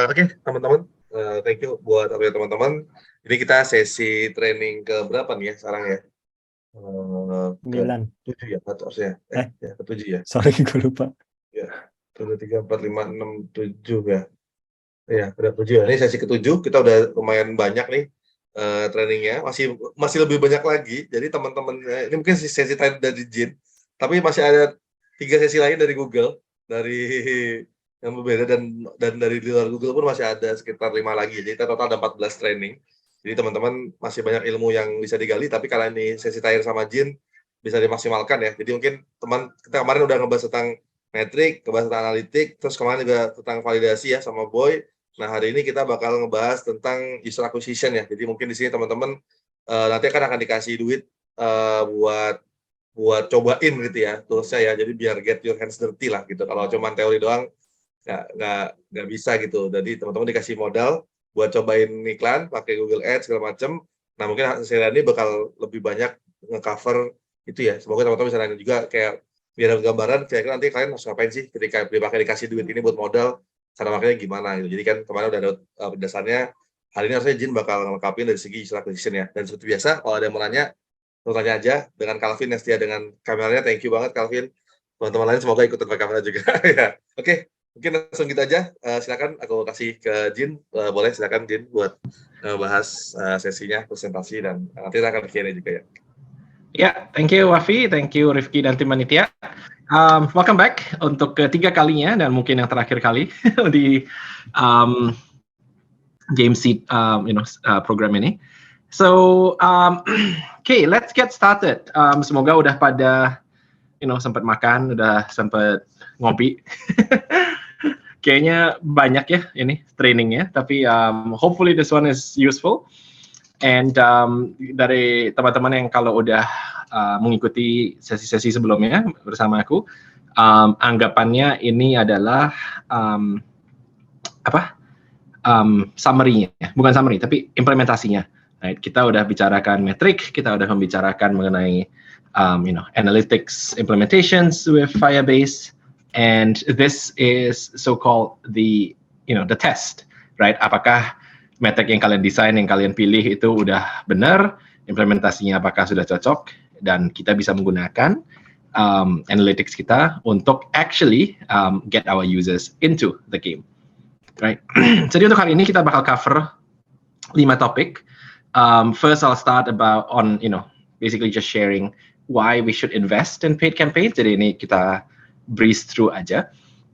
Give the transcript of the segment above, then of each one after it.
Oke, teman-teman, thank you buat teman-teman. Ini kita sesi training ke berapa nih ya sekarang ya? Ke 9. 7 ya, harusnya. Ya, ke 7 ya. Sorry, gue lupa. Ya, 1, 2, 3, 4, 5, 6, 7 ya. Ya, udah 7 ya. Ini sesi ke-7, kita udah lumayan banyak nih trainingnya. Masih lebih banyak lagi. Jadi teman-teman, ini mungkin sesi tadi dari Jin, tapi masih ada 3 sesi lain dari Google, dari yang berbeda, dan dari luar Google pun masih ada sekitar 5 lagi. Jadi total ada 14 training. Jadi teman-teman masih banyak ilmu yang bisa digali, tapi kali ini sesi terakhir sama Jin bisa dimaksimalkan ya. Jadi mungkin kita kemarin udah ngebahas tentang metrik, ngebahas tentang analitik, terus kemarin juga tentang validasi ya sama Boy. Nah, hari ini kita bakal ngebahas tentang user acquisition ya. Jadi mungkin di sini teman-teman nanti akan dikasih duit buat cobain gitu ya toolsnya ya. Jadi biar get your hands dirty lah gitu. Kalau cuma teori doang nggak bisa gitu. Jadi teman-teman dikasih modal buat cobain iklan pakai Google Ads segala macam. Nah, mungkin hasilnya ini bakal lebih banyak nge-cover itu ya. Semoga teman-teman bisa nanya juga kayak biar ada gambaran kira-kira nanti kalian harus ngapain sih ketika dikasih duit ini buat modal, cara makanya gimana gitu. Jadi kan kemarin udah ada dasarnya, hari ini harusnya Jin bakal ngelengkapin dari segi user acquisition ya. Dan seperti biasa kalau ada yang mau nanya aja dengan Calvin yang setia dengan kameranya. Thank you banget Calvin. Teman-teman lain semoga ikutan pakai kamera juga. Ya. Oke, mungkin langsung gitu aja. Silakan aku kasih ke Jin. Boleh silakan Jin buat bahas sesinya, presentasi, dan nanti kita akan Q&A juga ya. Ya, thank you Wafi, thank you Rifki dan tim panitia. Welcome back untuk ketiga kalinya dan mungkin yang terakhir kali di Game Seed program ini. So, okay, let's get started. Semoga udah pada sempat makan, udah sempat ngopi. Kayaknya banyak ya ini trainingnya, tapi hopefully this one is useful. And dari teman-teman yang kalau udah mengikuti sesi-sesi sebelumnya bersama aku, anggapannya ini adalah summary-nya, bukan summary, tapi implementasinya. Right? Kita udah bicarakan metrik, kita udah membicarakan mengenai analytics implementations with Firebase, and this is so-called the test, right? Apakah metrik yang kalian desain, yang kalian pilih itu udah benar, implementasinya apakah sudah cocok, dan kita bisa menggunakan analytics kita untuk actually get our users into the game, right? Jadi untuk hari ini kita bakal cover 5 topik. First I'll start basically just sharing why we should invest in paid campaigns. Jadi ini kita breeze through aja.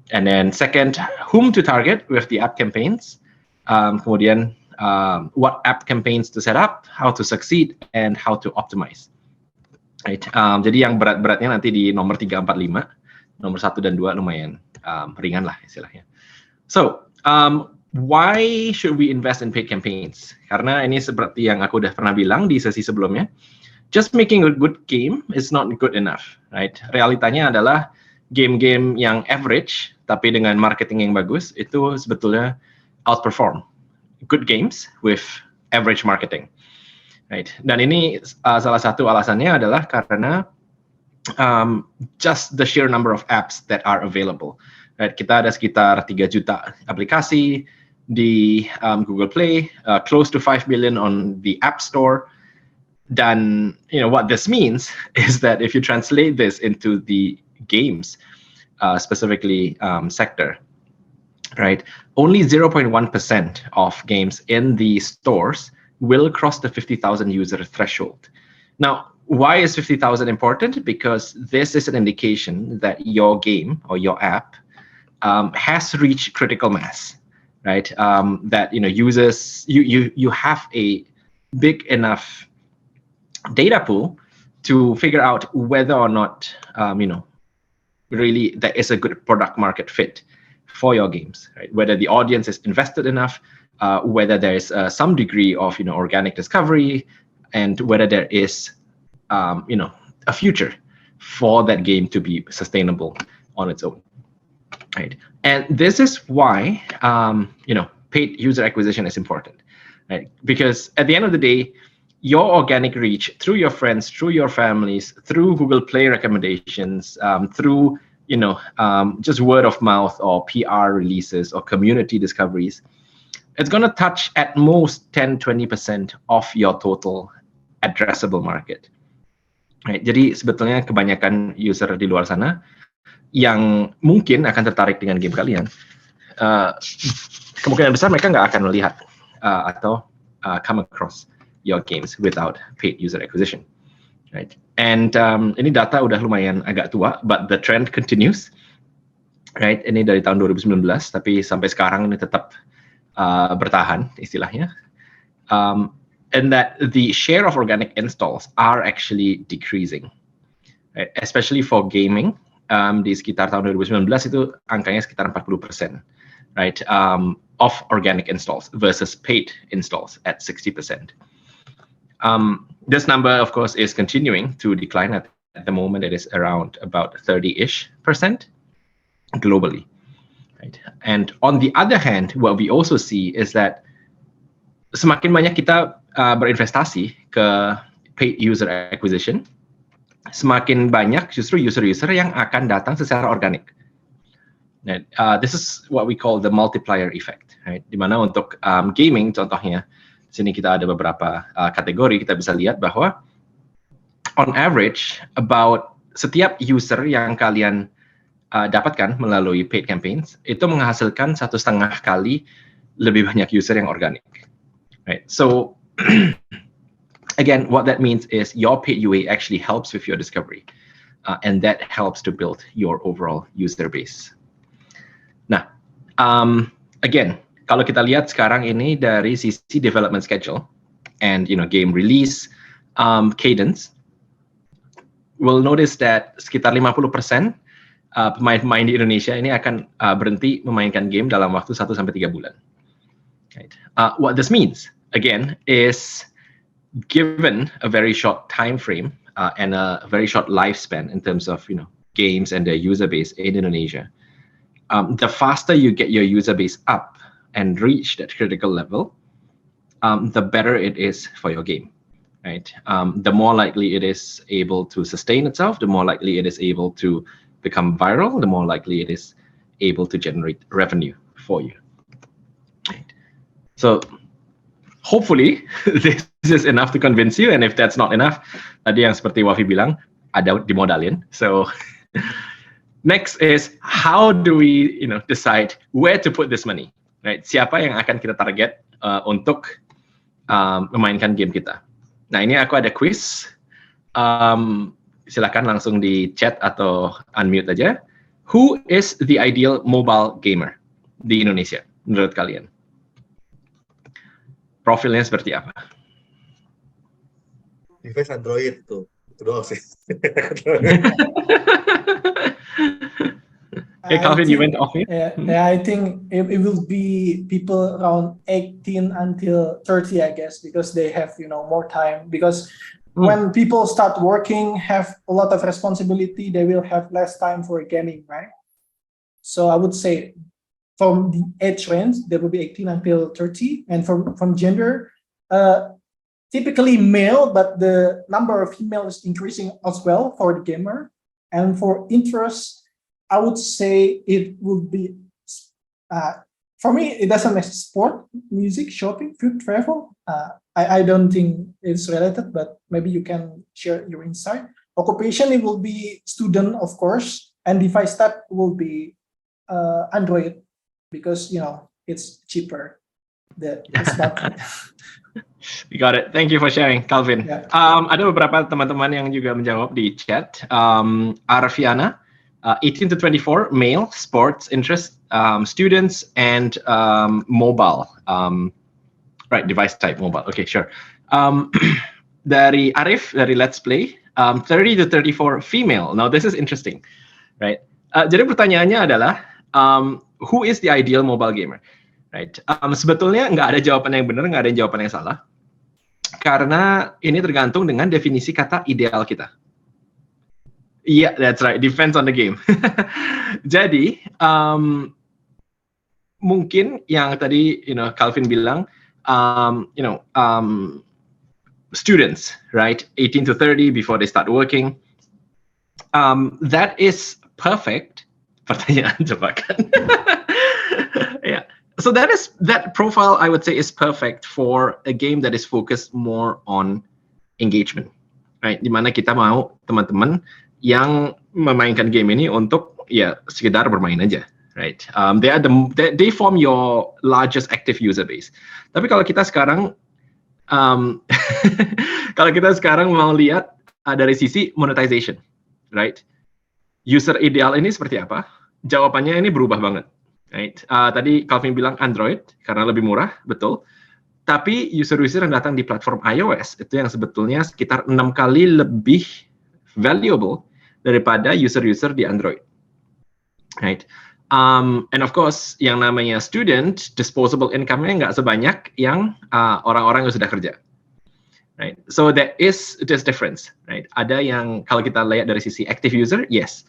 And then second, whom to target with the app campaigns. Kemudian what app campaigns to set up, how to succeed, and how to optimize. Right. Jadi yang berat-beratnya nanti di nomor 3, 4, 5. Nomor 1 dan 2 lumayan ringan lah istilahnya. So, why should we invest in paid campaigns? Karena ini seperti yang aku udah pernah bilang di sesi sebelumnya, just making a good game is not good enough, right? Realitanya adalah game-game yang average, tapi dengan marketing yang bagus, itu sebetulnya outperform good games with average marketing, right? Dan ini salah satu alasannya adalah karena just the sheer number of apps that are available. Right? Kita ada sekitar 3 juta aplikasi di Google Play, close to 5 billion on the App Store. Dan what this means is that if you translate this into the games, specifically sector, right? Only 0.1% of games in the stores will cross the 50,000 user threshold. Now, why is 50,000 important? Because this is an indication that your game or your app has reached critical mass, right? That users, you have a big enough data pool to figure out whether or not really there is a good product market fit for your games, right? Whether the audience is invested enough, whether there is some degree of organic discovery, and whether there is a future for that game to be sustainable on its own, right? And this is why paid user acquisition is important, right? Because at the end of the day, your organic reach through your friends, through your families, through Google Play recommendations, through just word of mouth or PR releases or community discoveries, it's going to touch at most 10-20% of your total addressable market. Right? Jadi sebetulnya kebanyakan user di luar sana yang mungkin akan tertarik dengan game kalian, kemungkinan besar mereka nggak akan melihat atau come across your games without paid user acquisition. Right? And ini data udah lumayan agak tua, but the trend continues. Right? Ini dari tahun 2019, tapi sampai sekarang ini tetap bertahan istilahnya. And that the share of organic installs are actually decreasing, right? Especially for gaming. Di sekitar tahun 2019 itu angkanya sekitar 40%, right? Of organic installs versus paid installs at 60%. This number, of course, is continuing to decline. At the moment, it is around about 30-ish% globally. Right? And on the other hand, what we also see is that semakin banyak kita berinvestasi ke paid user acquisition, semakin banyak justru user-user yang akan datang secara organik. Nah, this is what we call the multiplier effect, right? Dimana untuk gaming, contohnya, sini kita ada beberapa kategori, kita bisa lihat bahwa on average, about setiap user yang kalian dapatkan melalui paid campaigns, itu menghasilkan 1,5 kali lebih banyak user yang organik. Right? So, again, what that means is your paid UA actually helps with your discovery, and that helps to build your overall user base. Nah, again, kalau kita lihat sekarang ini dari sisi development schedule and game release cadence, we'll notice that sekitar 50% pemain-pemain di Indonesia ini akan berhenti memainkan game dalam waktu 1-3 bulan. Right. What this means, again, is given a very short time frame and a very short lifespan in terms of games and their user base in Indonesia, the faster you get your user base up and reach that critical level, the better it is for your game. Right? The more likely it is able to sustain itself, the more likely it is able to become viral, the more likely it is able to generate revenue for you. Right? So hopefully this is enough to convince you, and if that's not enough, tadi yang seperti Wafi bilang, ada dimodalin. So next is how do we decide where to put this money? Right? Siapa yang akan kita target untuk memainkan game kita? Nah, ini aku ada quiz. Silakan langsung di chat atau unmute aja. Who is the ideal mobile gamer di Indonesia menurut kalian? Profilnya seperti apa? Device Android tuh. Itu doang sih. Okay, Calvin, you went off mute? Yeah, I think it will be people around 18 until 30, I guess, because they have, more time. Because when people start working, have a lot of responsibility, they will have less time for gaming, right? So I would say from the age range, there will be 18 until 30. And from gender, typically male, but the number of female is increasing as well for the gamer. And for interest, I would say it would be, for me, it doesn't make sport, music, shopping, food, travel. I don't think it's related, but maybe you can share your insight. Occupation, it will be student, of course, and device type will be Android because, it's cheaper. We got it. Thank you for sharing, Calvin. Yeah. Ada beberapa teman-teman yang juga menjawab di chat. Arfiana, 18 to 24, male, sports interest, students, and mobile. Right, device type, mobile. Okay, sure. Dari Arif, dari Let's Play, 30 to 34, female. Now, this is interesting, right? Jadi pertanyaannya adalah, who is the ideal mobile gamer? Right. Sebetulnya nggak ada jawaban yang benar, nggak ada jawaban yang salah. Karena ini tergantung dengan definisi kata ideal kita. Yeah, that's right. Depends on the game. Jadi mungkin yang tadi Calvin bilang, students, right, 18 to 30 before they start working. That is perfect pertanyaan jebakan. Yeah. So that profile I would say is perfect for a game that is focused more on engagement, right? Dimana kita mau teman-teman yang memainkan game ini untuk ya sekedar bermain aja, right? They form your largest active user base. Tapi kalau kita sekarang mau lihat dari sisi monetization, right? User ideal ini seperti apa? Jawabannya ini berubah banget. Right. Tadi Calvin bilang Android karena lebih murah, betul. Tapi user-user yang datang di platform iOS itu yang sebetulnya sekitar 6 kali lebih valuable daripada user-user di Android. Right. And of course, yang namanya student, disposable income-nya nggak sebanyak yang orang-orang yang sudah kerja. Right. So there's difference. Right. Ada yang kalau kita lihat dari sisi active user, yes,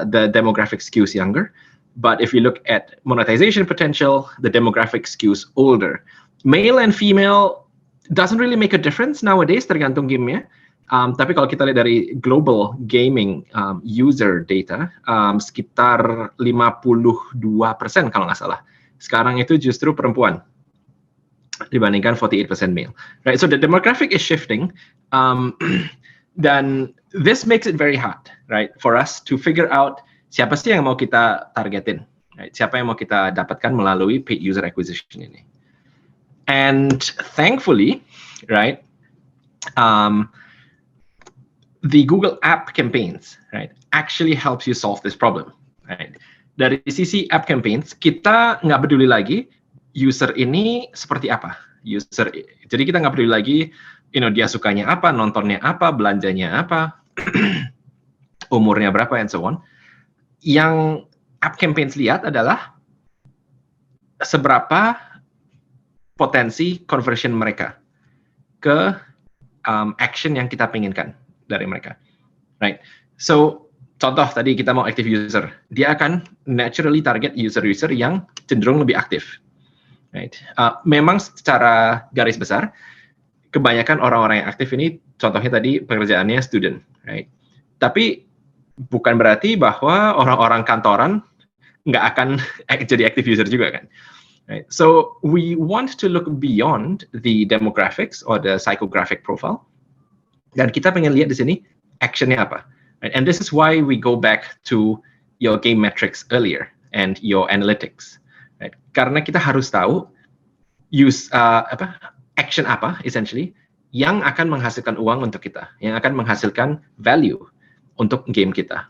the demographic skews younger. But if you look at monetization potential, the demographic skews older. Male and female doesn't really make a difference nowadays, tergantung gamenya. Tapi kalau kita lihat dari global gaming user data, sekitar 52% kalau nggak salah. Sekarang itu justru perempuan dibandingkan 48% male. Right, so the demographic is shifting, dan this makes it very hard, right, for us to figure out siapa sih yang mau kita targetin, right? Siapa yang mau kita dapatkan melalui paid user acquisition ini. And thankfully, right, the Google App Campaigns, right, actually helps you solve this problem, right? Dari sisi app campaigns, kita nggak peduli lagi user ini seperti apa. Jadi kita nggak peduli lagi, dia sukanya apa, nontonnya apa, belanjanya apa, umurnya berapa, and so on. Yang app campaigns lihat adalah seberapa potensi conversion mereka ke action yang kita inginkan dari mereka, right? So contoh tadi kita mau active user, dia akan naturally target user-user yang cenderung lebih aktif, right? Memang secara garis besar kebanyakan orang-orang yang aktif ini contohnya tadi pekerjaannya student, right? Tapi bukan berarti bahwa orang-orang kantoran nggak akan jadi active user juga kan. Right. So we want to look beyond the demographics or the psychographic profile. Dan kita pengen lihat di sini actionnya apa. Right. And this is why we go back to your game metrics earlier and your analytics. Right. Karena kita harus tahu action apa essentially yang akan menghasilkan uang untuk kita, yang akan menghasilkan value untuk game kita.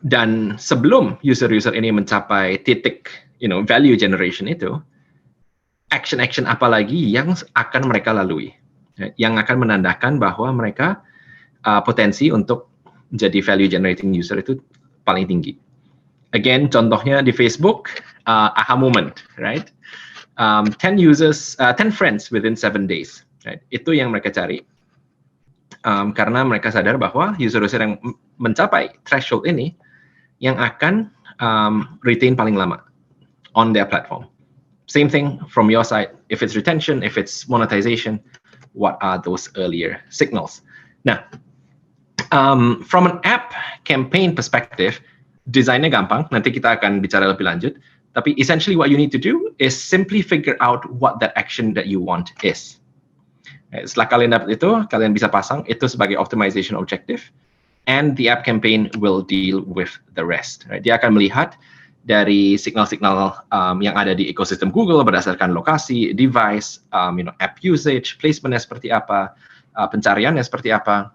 Dan sebelum user-user ini mencapai titik, value generation itu, action-action apa lagi yang akan mereka lalui, yang akan menandakan bahwa mereka potensi untuk menjadi value generating user itu paling tinggi. Again, contohnya di Facebook, aha moment, right? 10 friends within 7 days, right? Itu yang mereka cari. Karena mereka sadar bahwa user-user yang mencapai threshold ini yang akan retain paling lama on their platform. Same thing from your side. If it's retention, if it's monetization, what are those earlier signals? Nah, from an app campaign perspective, desainnya gampang. Nanti kita akan bicara lebih lanjut. Tapi essentially what you need to do is simply figure out what that action that you want is. Setelah kalian dapat itu, kalian bisa pasang itu sebagai optimization objective, and the app campaign will deal with the rest. Right? Dia akan melihat dari signal-signal yang ada di ekosistem Google berdasarkan lokasi, device, app usage, placementnya seperti apa, pencariannya seperti apa,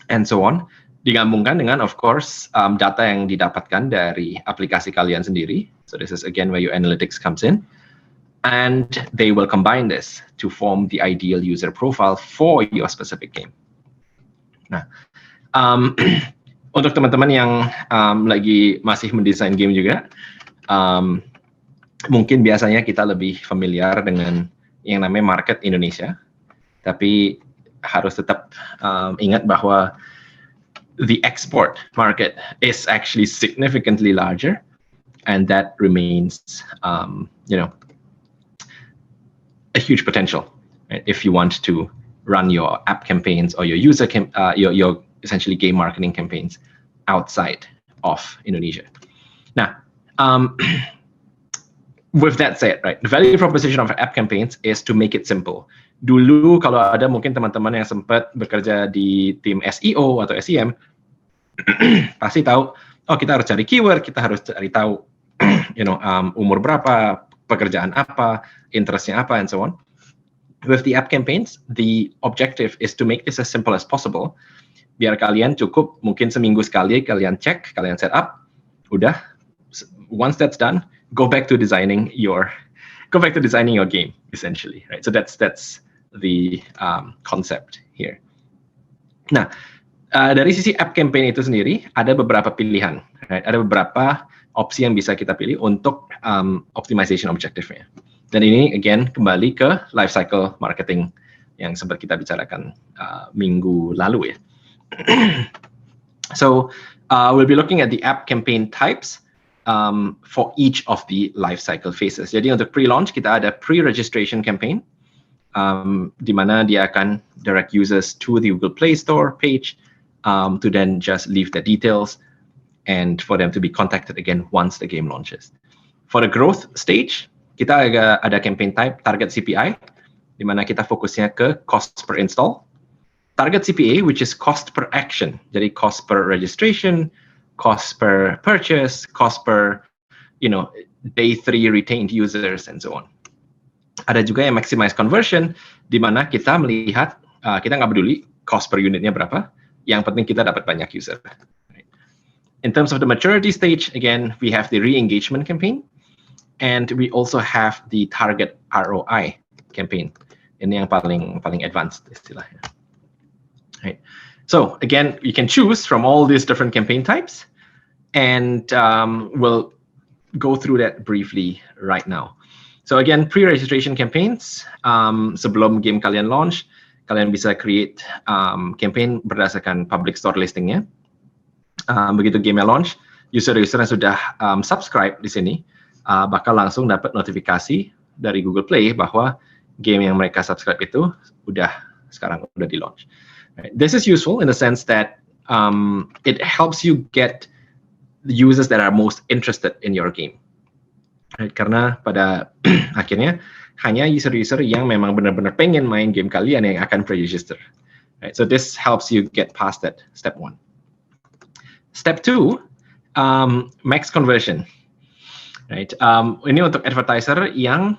and so on. Digabungkan dengan, of course, data yang didapatkan dari aplikasi kalian sendiri. So this is again where your analytics comes in. And they will combine this to form the ideal user profile for your specific game. Nah, untuk teman-teman yang lagi masih mendesain game juga, mungkin biasanya kita lebih familiar dengan yang namanya market Indonesia, tapi harus tetap ingat bahwa the export market is actually significantly larger, and that remains, a huge potential, right? If you want to run your app campaigns or your user your essentially game marketing campaigns outside of Indonesia. Nah, with that said, right, the value proposition of app campaigns is to make it simple. Dulu kalau ada mungkin teman-teman yang sempat bekerja di tim SEO atau SEM, pasti tahu, oh kita harus cari keyword, kita harus cari tahu, umur berapa, pekerjaan apa, interestnya apa, and so on. With the app campaigns, the objective is to make this as simple as possible. Biar kalian cukup mungkin seminggu sekali kalian cek, kalian set up, udah. Once that's done, go back to designing your game essentially, right? So that's the concept here. Nah, dari sisi app campaign itu sendiri ada beberapa pilihan, right? Ada beberapa opsi yang bisa kita pilih untuk optimization objective-nya. Dan ini again kembali ke life cycle marketing yang sempat kita bicarakan minggu lalu ya. So we'll be looking at the app campaign types for each of the life cycle phases. Jadi untuk pre-launch kita ada pre-registration campaign, di mana dia akan direct users to the Google Play Store page to then just leave the details and for them to be contacted again once the game launches. For the growth stage, kita ada campaign type target CPI, di mana kita fokusnya ke cost per install. Target CPA, which is cost per action, jadi cost per registration, cost per purchase, cost per, day 3 retained users, and so on. Ada juga yang maximize conversion, di mana kita melihat, kita nggak peduli cost per unitnya berapa, yang penting kita dapat banyak user. In terms of the maturity stage, again, we have the re-engagement campaign, and we also have the target ROI campaign. Ini yang paling advanced istilahnya. Right. So again, you can choose from all these different campaign types, and we'll go through that briefly right now. So again, pre-registration campaigns, sebelum game kalian launch, kalian bisa create campaign berdasarkan public store listingnya. Begitu game launch, user-user yang sudah subscribe di sini bakal langsung dapat notifikasi dari Google Play bahwa game yang mereka subscribe itu sekarang udah di launch. Right. This is useful in the sense that it helps you get the users that are most interested in your game. Right. Karena pada akhirnya hanya user-user yang memang benar-benar pengen main game kalian yang akan pre-register. Right. So this helps you get past that step 1. Step 2, max conversion. Right. Ini untuk advertiser yang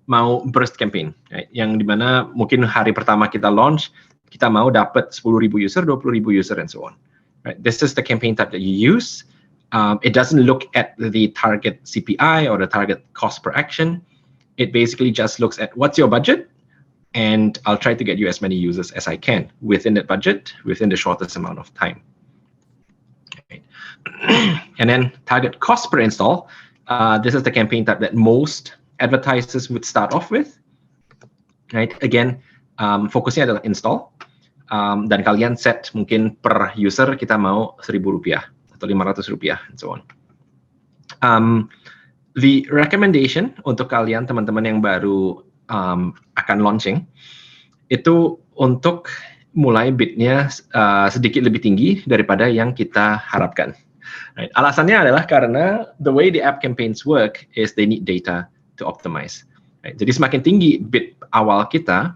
mau burst campaign, right? Yang dimana mungkin hari pertama kita launch, kita mau dapat 10,000 user, 20,000 user, and so on. Right? This is the campaign type that you use. It doesn't look at the target CPI or the target cost per action. It basically just looks at what's your budget, and I'll try to get you as many users as I can within that budget, within the shortest amount of time. Right. And then target cost per install. This is the campaign type that most advertisers would start off with. Right. Again, fokusnya adalah install, dan kalian set mungkin per user kita mau Rp1.000 atau Rp500 and so on. The recommendation untuk kalian teman-teman yang baru akan launching itu untuk mulai bidnya sedikit lebih tinggi daripada yang kita harapkan. Right. Alasannya adalah karena the way the app campaigns work is they need data to optimize. Right. Jadi semakin tinggi bid awal kita,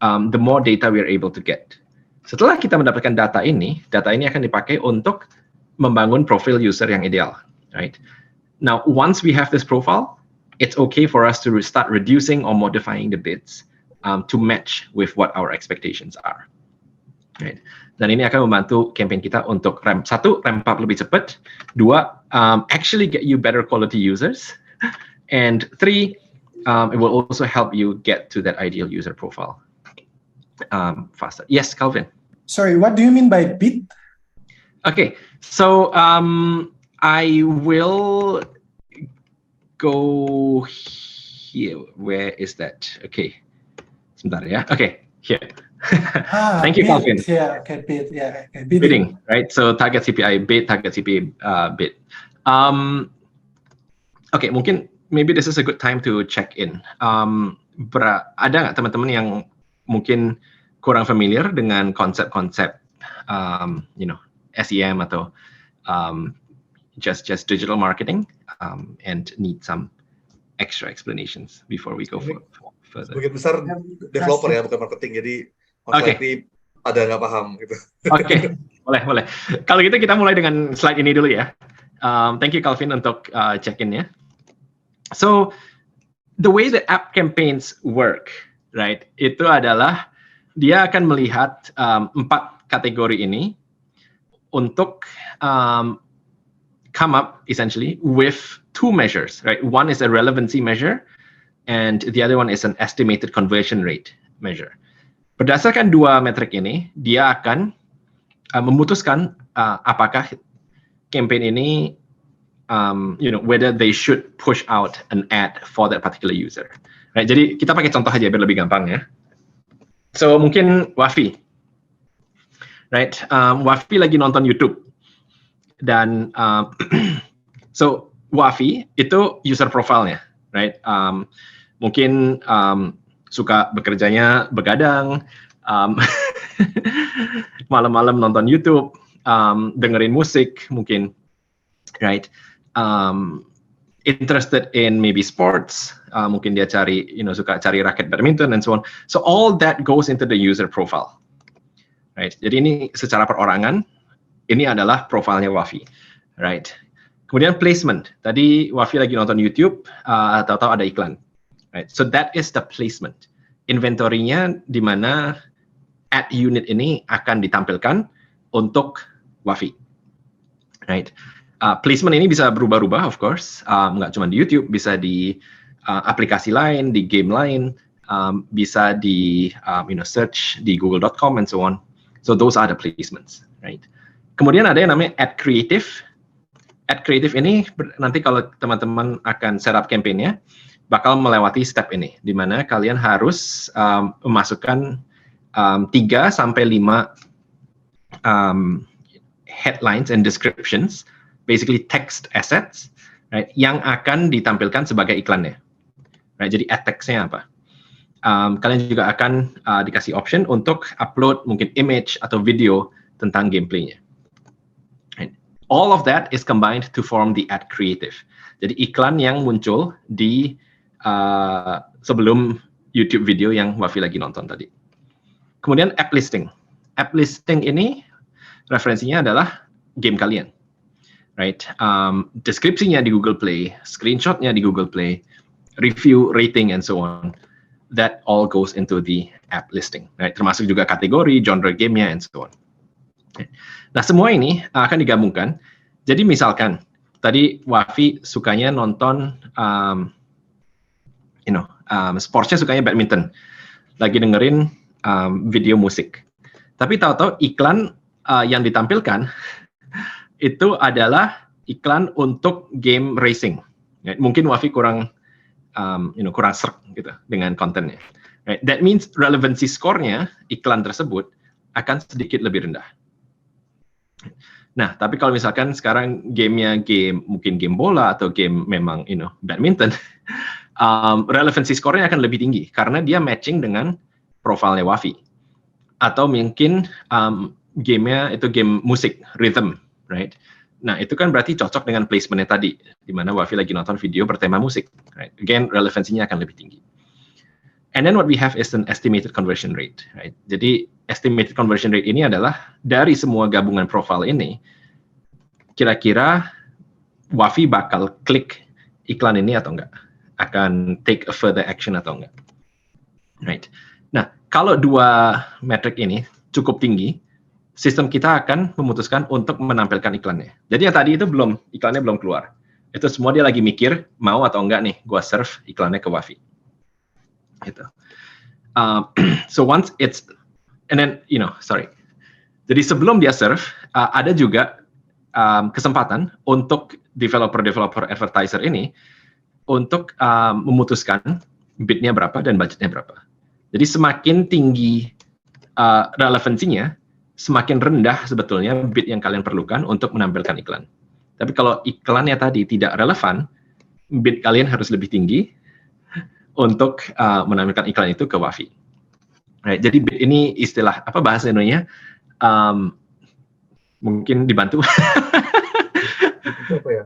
the more data we are able to get. Setelah kita mendapatkan data ini akan dipakai untuk membangun profil user yang ideal, right? Now, once we have this profile, it's okay for us to start reducing or modifying the bids to match with what our expectations are, right? Dan ini akan membantu campaign kita untuk ramp up lebih cepat, 2, actually get you better quality users, and 3, it will also help you get to that ideal user profile faster. Yes, Calvin. Sorry, what do you mean by bid? Okay, so I will go here. Where is that? Okay, sebentar ya. Okay, here. Thank you, bid. Calvin. Yeah, okay, bid. Yeah, okay, Bidding, right? So target CPI bid, target CPI bid. Okay, mungkin maybe this is a good time to check in. Ada nggak teman-teman yang mungkin kurang familiar dengan konsep-konsep, SEM atau just digital marketing and need some extra explanations before we go further. Sebagian besar developer ya, bukan marketing, jadi most likely ada nggak paham gitu. Oke, boleh. Kalau gitu kita mulai dengan slide ini dulu ya. Thank you Calvin untuk check-in-nya. So the way the app campaigns work, right? Itu adalah dia akan melihat 4 kategori ini untuk come up essentially with 2 measures, right? One is a relevancy measure, and the other one is an estimated conversion rate measure. Berdasarkan 2 metrik ini, dia akan memutuskan apakah campaign ini whether they should push out an ad for that particular user. Right, jadi kita pakai contoh aja biar lebih gampang ya. So mungkin Wafi, right? Wafi lagi nonton YouTube dan so Wafi itu user profile-nya, right? Mungkin suka bekerjanya begadang, malam-malam nonton YouTube, dengerin musik mungkin, right? Interested in maybe sports, mungkin dia cari, suka cari raket badminton and so on. So all that goes into the user profile, right? Jadi ini secara perorangan, ini adalah profilnya Wafi, right? Kemudian placement. Tadi Wafi lagi nonton YouTube, tahu-tahu ada iklan, right? So that is the placement. Inventory-nya di mana ad unit ini akan ditampilkan untuk Wafi, right? Placement ini bisa berubah-ubah, of course, nggak cuma di YouTube, bisa di aplikasi lain, di game lain, bisa di search di google.com and so on. So those are the placements, right? Kemudian ada yang namanya ad creative. Ad creative ini nanti kalau teman-teman akan setup campaign-nya, bakal melewati step ini, di mana kalian harus memasukkan 3 sampai 5 headlines and descriptions, basically text assets, right, yang akan ditampilkan sebagai iklannya. Right, jadi ad text-nya apa? Kalian juga akan dikasih option untuk upload mungkin image atau video tentang gameplay-nya. Right. All of that is combined to form the ad creative. Jadi iklan yang muncul di sebelum YouTube video yang Wafi lagi nonton tadi. Kemudian app listing. App listing ini referensinya adalah game kalian. Right, deskripsinya di Google Play, screenshotnya di Google Play, review, rating, and so on. That all goes into the app listing. Right, termasuk juga kategori, genre gamenya, and so on. Nah, semua ini akan digabungkan. Jadi misalkan tadi Wafi sukanya nonton, sportsnya sukanya badminton, lagi dengerin video musik. Tapi tahu-tahu iklan yang ditampilkan itu adalah iklan untuk game racing. Right? Mungkin Wafi kurang serk gitu dengan kontennya. Right? That means relevancy score-nya iklan tersebut akan sedikit lebih rendah. Nah, tapi kalau misalkan sekarang gamenya mungkin game bola atau game memang badminton, relevancy score-nya akan lebih tinggi karena dia matching dengan profilnya Wafi. Atau mungkin gamenya itu game musik, rhythm. Right, nah itu kan berarti cocok dengan placement-nya tadi, di mana Wafi lagi nonton video bertema musik. Right, again relevansinya akan lebih tinggi. And then what we have is an estimated conversion rate. Right, jadi estimated conversion rate ini adalah dari semua gabungan profile ini, kira-kira Wafi bakal klik iklan ini atau enggak, akan take a further action atau enggak. Right, nah kalau 2 metrik ini cukup tinggi, sistem kita akan memutuskan untuk menampilkan iklannya. Jadi yang tadi itu iklannya belum keluar. Itu semua dia lagi mikir, mau atau enggak nih, gua serve iklannya ke Wafi. Gitu. So once it's, and then, jadi sebelum dia serve, ada juga kesempatan untuk developer advertiser ini untuk memutuskan bidnya berapa dan budgetnya berapa. Jadi semakin tinggi relevansinya, semakin rendah sebetulnya bid yang kalian perlukan untuk menampilkan iklan. Tapi kalau iklannya tadi tidak relevan, bid kalian harus lebih tinggi untuk menampilkan iklan itu ke Wafi. Right, jadi bid ini istilah apa bahasa Indonesia? Mungkin dibantu. Itu apa ya?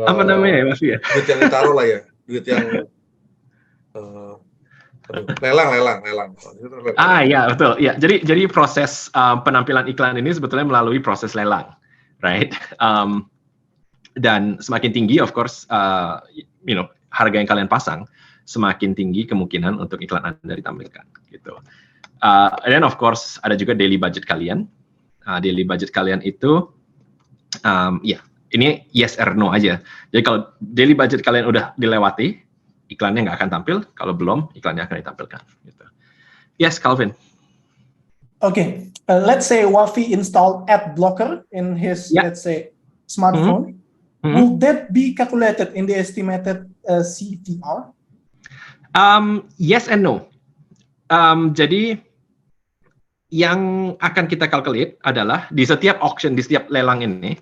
Apa namanya ya, Mas ya? Duit yang ditaruh lah ya, duit yang lelang. Ya betul. Ya, jadi proses penampilan iklan ini sebetulnya melalui proses lelang, right? Dan semakin tinggi, of course, harga yang kalian pasang, semakin tinggi kemungkinan untuk iklan Anda ditampilkan, gitu. And then of course ada juga daily budget kalian. Daily budget kalian itu, ini yes or no aja. Jadi kalau daily budget kalian udah dilewati, iklannya nggak akan tampil. Kalau belum, iklannya akan ditampilkan. Gitu. Yes, Calvin. Okay, let's say Wafi installed ad blocker in his, let's say, smartphone. Will that be calculated in the estimated CTR? Yes and no. Jadi yang akan kita calculate adalah di setiap auction, di setiap lelang ini,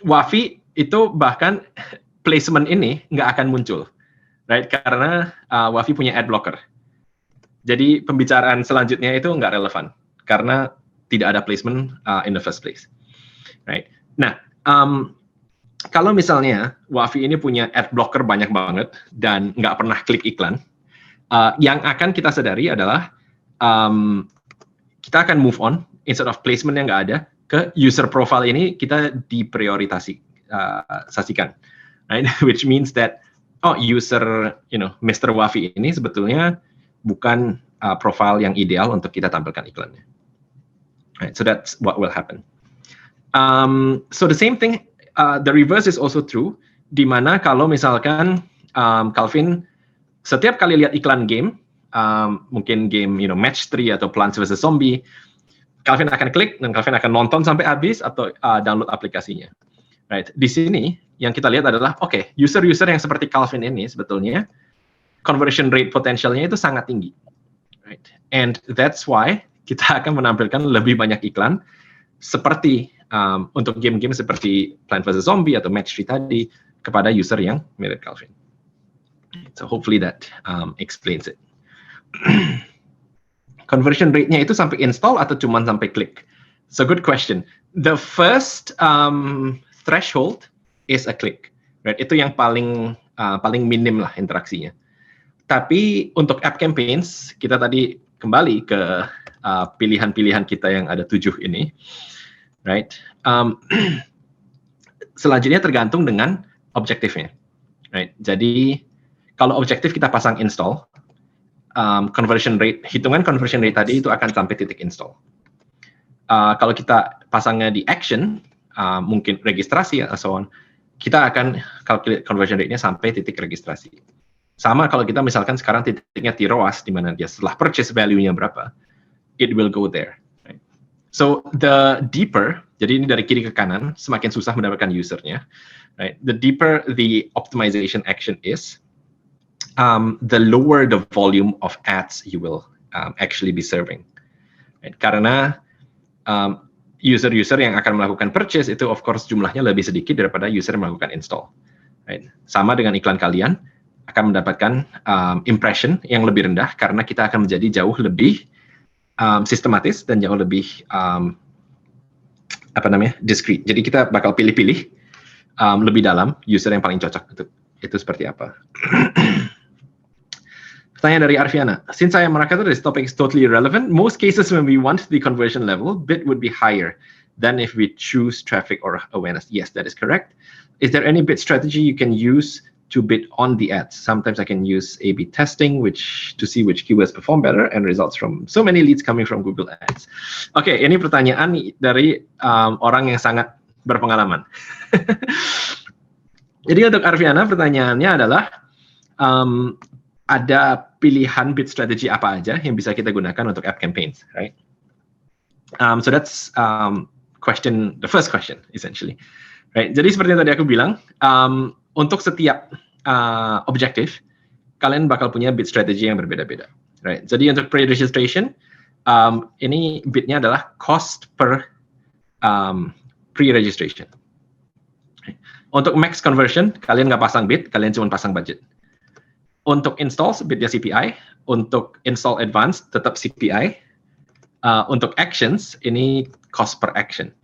Wafi itu bahkan placement ini nggak akan muncul, right? Karena Wafi punya ad blocker. Jadi pembicaraan selanjutnya itu nggak relevan karena tidak ada placement in the first place, right? Nah, kalau misalnya Wafi ini punya ad blocker banyak banget dan nggak pernah klik iklan, yang akan kita sadari adalah kita akan move on, instead of placement yang nggak ada, ke user profile ini kita diprioritasikan, right? Which means that user, Mr. Wafi ini sebetulnya bukan profile yang ideal untuk kita tampilkan iklannya. Right? So that's what will happen. So the same thing. The reverse is also true, di mana kalau misalkan Calvin setiap kali lihat iklan game, mungkin game Match 3 atau Plants vs Zombie, Calvin akan klik dan Calvin akan nonton sampai habis atau download aplikasinya. Right. Di sini yang kita lihat adalah user-user yang seperti Calvin ini sebetulnya conversion rate potensialnya itu sangat tinggi. Right. And that's why kita akan menampilkan lebih banyak iklan seperti untuk game-game seperti Plants vs Zombie atau Match 3 tadi kepada user yang mirip Calvin. So hopefully that explains it. Conversion rate-nya itu sampai install atau cuma sampai klik? So good question. The first threshold is a click, right? Itu yang paling minim lah interaksinya. Tapi untuk app campaigns kita tadi kembali ke pilihan-pilihan kita yang ada 7 ini. Right. Selanjutnya tergantung dengan objektifnya. Right. Jadi kalau objektif kita pasang install, hitungan conversion rate tadi itu akan sampai titik install. Kalau kita pasangnya di action, mungkin registrasi atau so on, kita akan calculate conversion rate-nya sampai titik registrasi. Sama kalau kita misalkan sekarang titiknya di ROAS, di mana dia setelah purchase value-nya berapa, it will go there. So the deeper, jadi ini dari kiri ke kanan, semakin susah mendapatkan usernya. Right? The deeper the optimization action is, the lower the volume of ads you will actually be serving. Right? Karena user-user yang akan melakukan purchase itu, of course, jumlahnya lebih sedikit daripada user yang melakukan install. Right? Sama dengan iklan kalian akan mendapatkan impression yang lebih rendah karena kita akan menjadi jauh lebih sistematis dan jauh lebih discrete. Jadi kita bakal pilih-pilih lebih dalam user yang paling cocok itu seperti apa. Pertanyaan dari Arviana. Since I am a marketer, this topic is totally irrelevant. Most cases when we want the conversion level, bid would be higher than if we choose traffic or awareness. Yes, that is correct. Is there any bid strategy you can use to bid on the ads? Sometimes I can use A/B testing to see which keywords perform better and results from so many leads coming from Google Ads. Oke, ini pertanyaan dari orang yang sangat berpengalaman. Jadi untuk Arviana pertanyaannya adalah ada pilihan bid strategy apa aja yang bisa kita gunakan untuk app campaigns, right? So that's the first question essentially, right? Jadi seperti yang tadi aku bilang. Untuk setiap objektif, kalian bakal punya bid strategy yang berbeda-beda, right? Jadi untuk pre-registration, ini bidnya adalah cost per pre-registration. Untuk max conversion, kalian nggak pasang bid, kalian cuma pasang budget. Untuk installs, bidnya CPI. Untuk install advance, tetap CPI. Untuk actions, ini cost per action.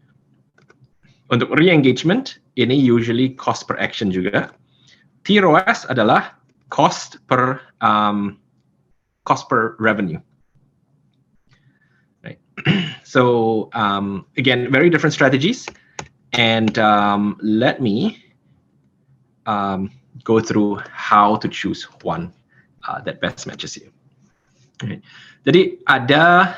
Untuk re-engagement, ini usually cost per action juga. TROAS adalah cost per revenue. Right. So again, very different strategies, and let me go through how to choose one that best matches you. Right. Jadi ada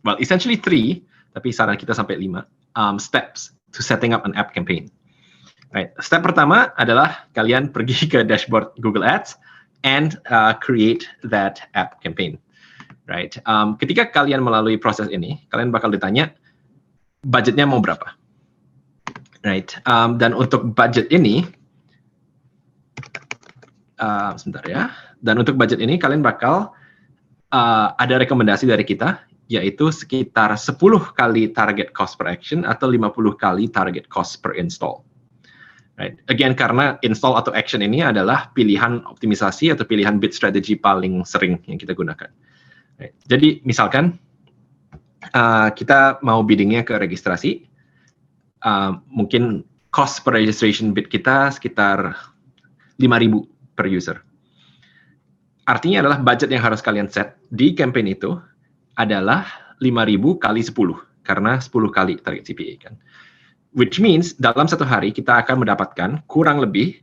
well, essentially 3, tapi saran kita sampai 5 steps to setting up an app campaign. Right. Step pertama adalah kalian pergi ke dashboard Google Ads and create that app campaign. Right. Ketika kalian melalui proses ini, kalian bakal ditanya budgetnya mau berapa. Right. Dan untuk budget ini, sebentar ya. Dan untuk budget ini kalian bakal ada rekomendasi dari kita, yaitu sekitar 10 kali target cost per action atau 50 kali target cost per install. Right. Again, karena install atau action ini adalah pilihan optimisasi atau pilihan bid strategy paling sering yang kita gunakan. Right. Jadi misalkan kita mau biddingnya ke registrasi, mungkin cost per registration bid kita sekitar 5.000 per user. Artinya adalah budget yang harus kalian set di campaign itu adalah 5.000 kali 10, karena 10 kali target CPA kan. Which means dalam satu hari kita akan mendapatkan kurang lebih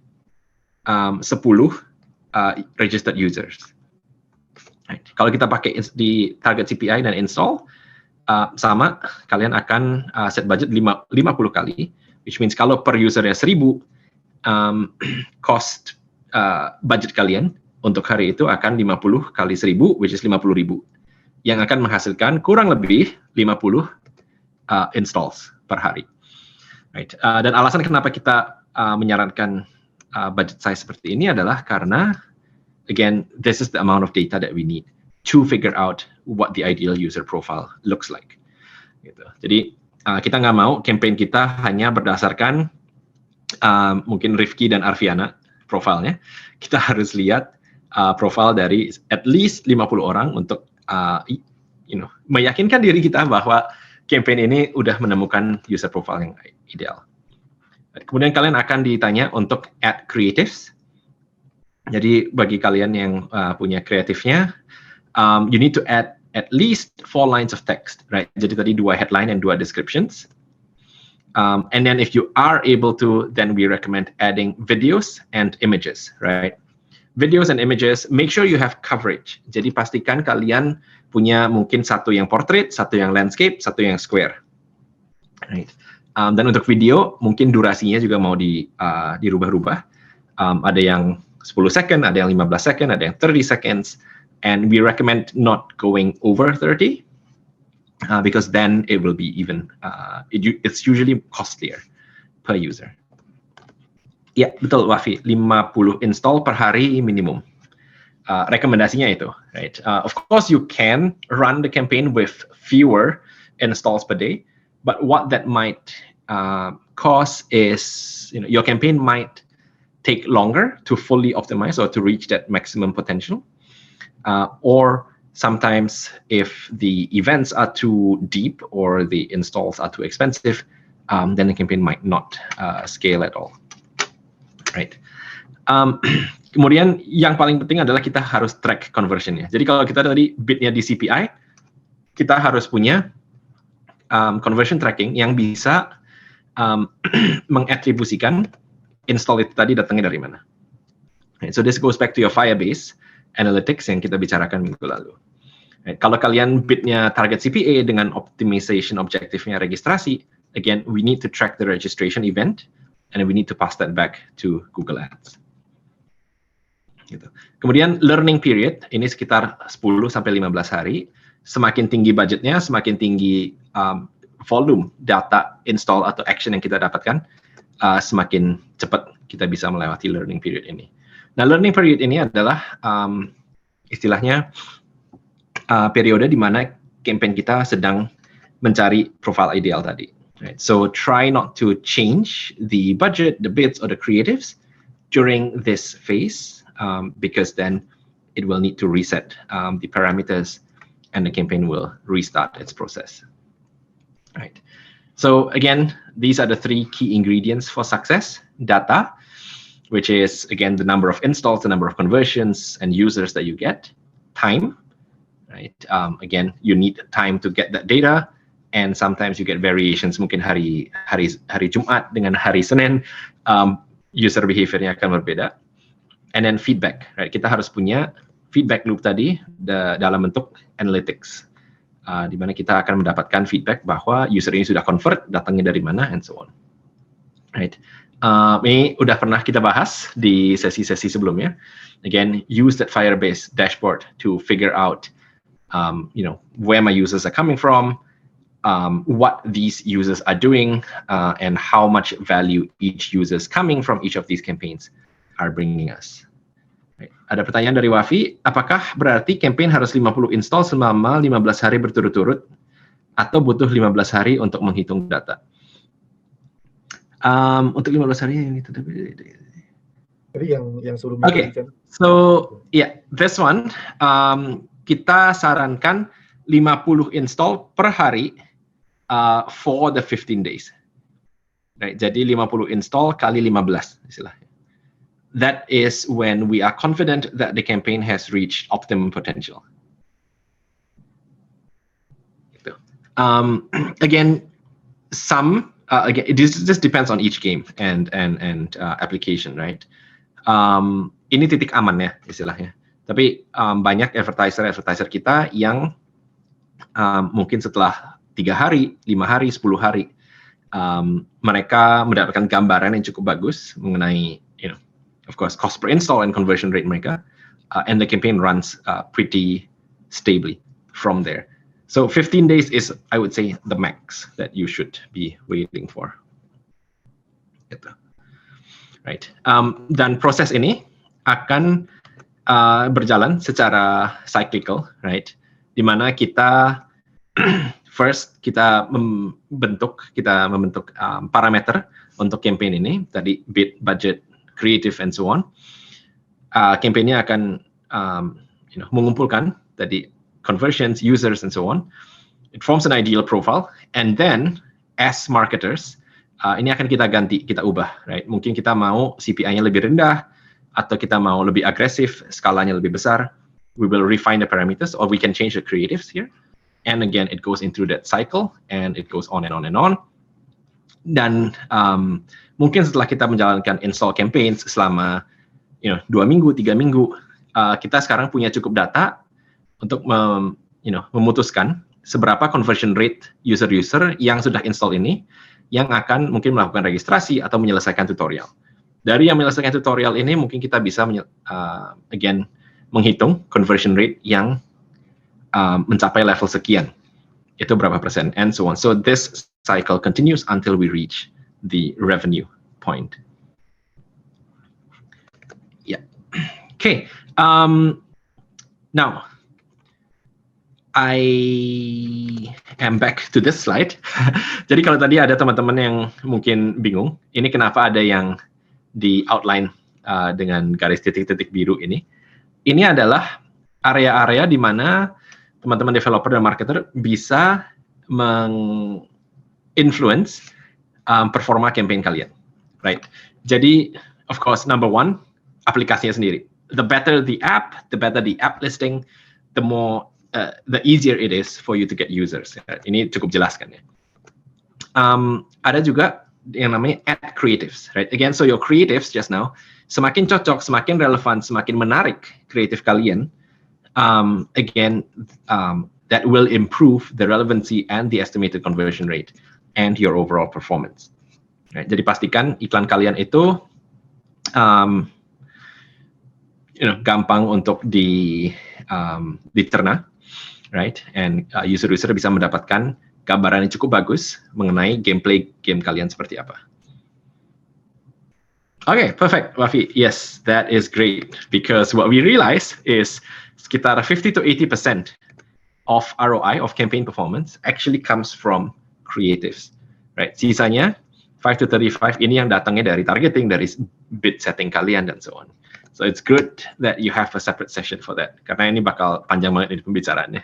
10 registered users. Right. Kalau kita pakai di target CPI dan install, sama, kalian akan set budget 50 kali, which means kalau per usernya 1.000, cost budget kalian untuk hari itu akan 50 kali 1.000, which is 50.000, yang akan menghasilkan kurang lebih 50 installs per hari. Right. Dan alasan kenapa kita menyarankan budget size seperti ini adalah karena, again, this is the amount of data that we need to figure out what the ideal user profile looks like. Gitu. Jadi kita nggak mau campaign kita hanya berdasarkan mungkin Rifki dan Arviana profilnya. Kita harus lihat profile dari at least 50 orang untuk meyakinkan diri kita bahwa campaign ini udah menemukan user profile yang ideal. Kemudian kalian akan ditanya untuk add creatives. Jadi bagi kalian yang punya kreatifnya, you need to add at least 4 lines of text, right? Jadi tadi 2 headline and 2 descriptions. And then if you are able to, then we recommend adding videos and images, right? Videos and images, make sure you have coverage. Jadi pastikan kalian punya mungkin satu yang portrait, satu yang landscape, satu yang square. Right. Dan untuk video, mungkin durasinya juga mau dirubah-rubah. Ada yang 10 second, ada yang 15 second, ada yang 30 seconds. And we recommend not going over 30, because then it will be even, it's usually costlier per user. Ya, betul, Wafi. 50 install per hari minimum. Rekomendasinya itu, right? Of course, you can run the campaign with fewer installs per day, but what that might cause is, your campaign might take longer to fully optimize or to reach that maximum potential. Or sometimes, if the events are too deep or the installs are too expensive, then the campaign might not scale at all. Right. Kemudian yang paling penting adalah kita harus track conversionnya. Jadi kalau kita tadi bidnya di CPI, kita harus punya conversion tracking yang bisa mengatribusikan install itu tadi datangnya dari mana. Right. So this goes back to your Firebase analytics yang kita bicarakan minggu lalu. Right. Kalau kalian bidnya target CPA dengan optimization objektifnya registrasi, again, we need to track the registration event, and we need to pass that back to Google Ads. Gitu. Kemudian learning period, ini sekitar 10-15 hari. Semakin tinggi budgetnya, semakin tinggi volume data install atau action yang kita dapatkan, semakin cepat kita bisa melewati learning period ini. Nah, learning period ini adalah istilahnya periode di mana campaign kita sedang mencari profile ideal tadi. Right. So try not to change the budget, the bids, or the creatives during this phase, because then it will need to reset the parameters, and the campaign will restart its process. Right. So again, these are the 3 key ingredients for success: data, which is again the number of installs, the number of conversions and users that you get; time, right? Again, you need time to get that data, and sometimes you get variations. Mungkin hari Jumat dengan hari Senin, user behavior-nya akan berbeda. And then feedback, right? Kita harus punya feedback loop tadi dalam bentuk analytics, di mana kita akan mendapatkan feedback bahwa user ini sudah convert, datangnya dari mana, and so on, right? Ini udah pernah kita bahas di sesi-sesi sebelumnya. Again, use that Firebase dashboard to figure out, where my users are coming from, what these users are doing, and how much value each user is coming from each of these campaigns are bringing us. Right. Ada pertanyaan dari Wafi, apakah berarti campaign harus 50 install selama 15 hari berturut-turut atau butuh 15 hari untuk menghitung data? Untuk 15 hari ini Tadi yang sebelumnya. Okay, so yeah, this one kita sarankan 50 install per hari for the 15 days. Right, jadi 50 install kali 15 istilahnya. That is when we are confident that the campaign has reached optimum potential. Again, this depends on each game and application, right? Ini titik amannya istilahnya. Tapi banyak advertiser kita yang mungkin setelah 3 hari, 5 hari, 10 hari, mereka mendapatkan gambaran yang cukup bagus mengenai, of course, cost per install and conversion rate mereka, and the campaign runs pretty stably from there. So 15 days is, I would say, the max that you should be waiting for. Gitu. Right. Dan proses ini akan berjalan secara cyclical, right? Di mana kita first kita membentuk parameter untuk campaign ini, tadi bid, budget, creative, and so on. Campaign-nya akan mengumpulkan tadi conversions, users, and so on. It forms an ideal profile, and then as marketers, ini akan kita ganti, kita ubah, right? Mungkin kita mau CPI-nya lebih rendah, atau kita mau lebih agresif, skalanya lebih besar. We will refine the parameters, or we can change the creatives here. And again, it goes into that cycle, and it goes on and on and on. Dan mungkin setelah kita menjalankan install campaigns selama 2 minggu, 3 minggu, kita sekarang punya cukup data untuk memutuskan seberapa conversion rate user-user yang sudah install ini yang akan mungkin melakukan registrasi atau menyelesaikan tutorial. Dari yang menyelesaikan tutorial ini mungkin kita bisa again menghitung conversion rate yang mencapai level sekian. Itu berapa persen, and so on. So this cycle continues until we reach the revenue point. Yeah. Okay. Now, I am back to this slide. Jadi kalau tadi ada teman-teman yang mungkin bingung, ini kenapa ada yang di outline dengan garis titik-titik biru ini. Ini adalah area-area di mana teman-teman developer dan marketer bisa influence performa campaign kalian, right? Jadi, of course, number one, aplikasinya sendiri. The better the app listing, the easier it is for you to get users. Ini cukup jelaskan ya. Ada juga yang namanya add creatives, right? Again, so your creatives just now, semakin cocok, semakin relevan, semakin menarik kreatif kalian, that will improve the relevancy and the estimated conversion rate and your overall performance. Right? Jadi pastikan iklan kalian itu gampang untuk diterna, right? And user-user bisa mendapatkan gambaran yang cukup bagus mengenai gameplay game kalian seperti apa. Okay, perfect, Wafi. Yes, that is great because what we realize is sekitar 50 to 80% of ROI of campaign performance actually comes from creatives, right? Sisanya 5 to 35 ini yang datangnya dari targeting, dari bid setting kalian dan so on. So it's good that you have a separate session for that karena ini bakal panjang banget ini pembicaraannya.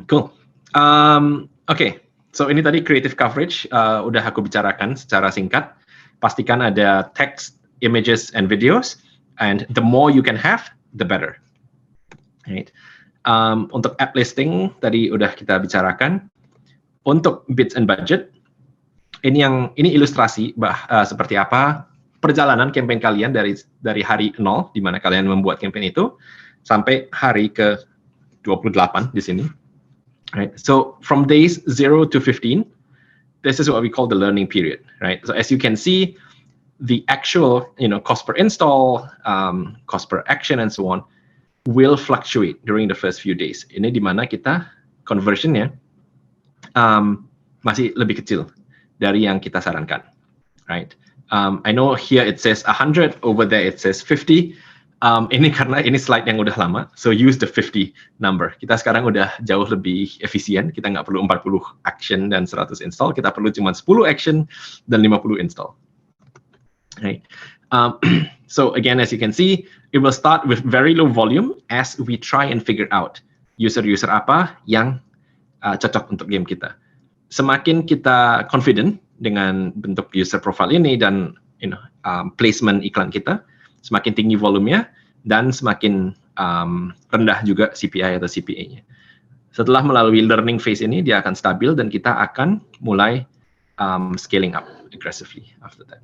Cool. Oke, so ini tadi creative coverage udah aku bicarakan secara singkat. Pastikan ada text, images, and videos, and the more you can have, the better. Right. Untuk app listing tadi udah kita bicarakan. Untuk bits and budget, ini ilustrasi seperti apa perjalanan campaign kalian dari hari 0 di mana kalian membuat campaign itu sampai hari ke 28 di sini. Right. So from days 0 to 15, this is what we call the learning period, right? So as you can see, the actual, cost per install, cost per action, and so on, will fluctuate during the first few days. Ini di mana kita conversionnya masih lebih kecil dari yang kita sarankan, right? I know here it says 100, over there it says 50. Ini karena ini slide yang udah lama, so use the 50 number. Kita sekarang udah jauh lebih efisien, kita nggak perlu 40 action dan 100 install, kita perlu cuma 10 action dan 50 install. Right. So again, as you can see, it will start with very low volume as we try and figure out user-user apa yang cocok untuk game kita. Semakin kita confident dengan bentuk user profile ini dan placement iklan kita, semakin tinggi volumenya dan semakin rendah juga CPI atau CPA-nya. Setelah melalui learning phase ini, dia akan stabil dan kita akan mulai scaling up aggressively after that.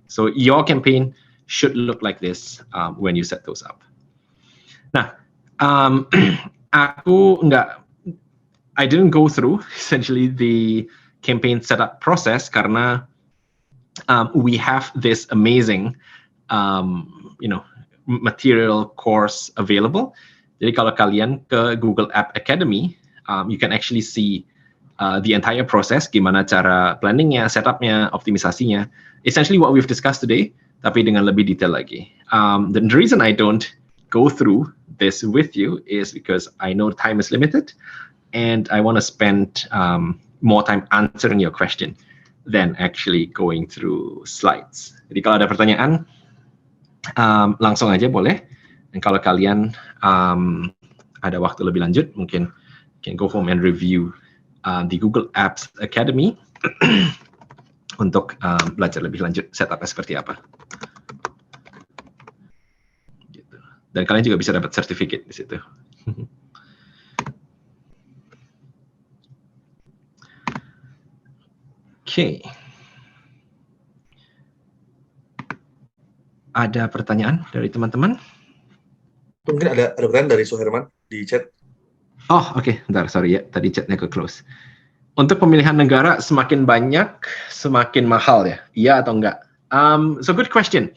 So your campaign should look like this when you set those up. Nah, I didn't go through essentially the campaign setup process karena we have this amazing material course available. Jadi kalau kalian ke Google App Academy, you can actually see the entire process, gimana cara planningnya, setupnya, optimisasinya. Essentially what we've discussed today, tapi dengan lebih detail lagi. The reason I don't go through this with you is because I know time is limited, and I want to spend more time answering your question than actually going through slides. Jadi kalau ada pertanyaan, langsung aja boleh. Dan kalau kalian ada waktu lebih lanjut, mungkin can go home and review di Google Apps Academy untuk belajar lebih lanjut setupnya seperti apa. Gitu. Dan kalian juga bisa dapat sertifikat di situ. Oke. Ada pertanyaan dari teman-teman? Mungkin ada pertanyaan dari Suherman di chat. Oh, oke. Bentar, sorry ya. Tadi chatnya ke close. Untuk pemilihan negara semakin banyak, semakin mahal ya? Iya atau enggak? So good question.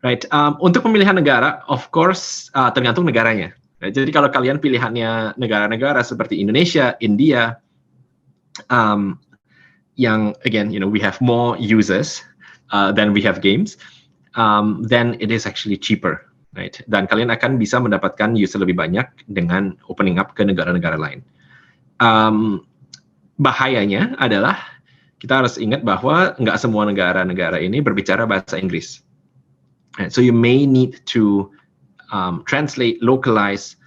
Right. Untuk pemilihan negara, of course, tergantung negaranya. Right? Jadi kalau kalian pilihannya negara-negara seperti Indonesia, India, yang again, we have more users than we have games, then it is actually cheaper, right? Dan kalian akan bisa mendapatkan user lebih banyak dengan opening up ke negara-negara lain. Bahayanya adalah kita harus ingat bahwa nggak semua negara-negara ini berbicara bahasa Inggris. Right? So you may need to translate, localize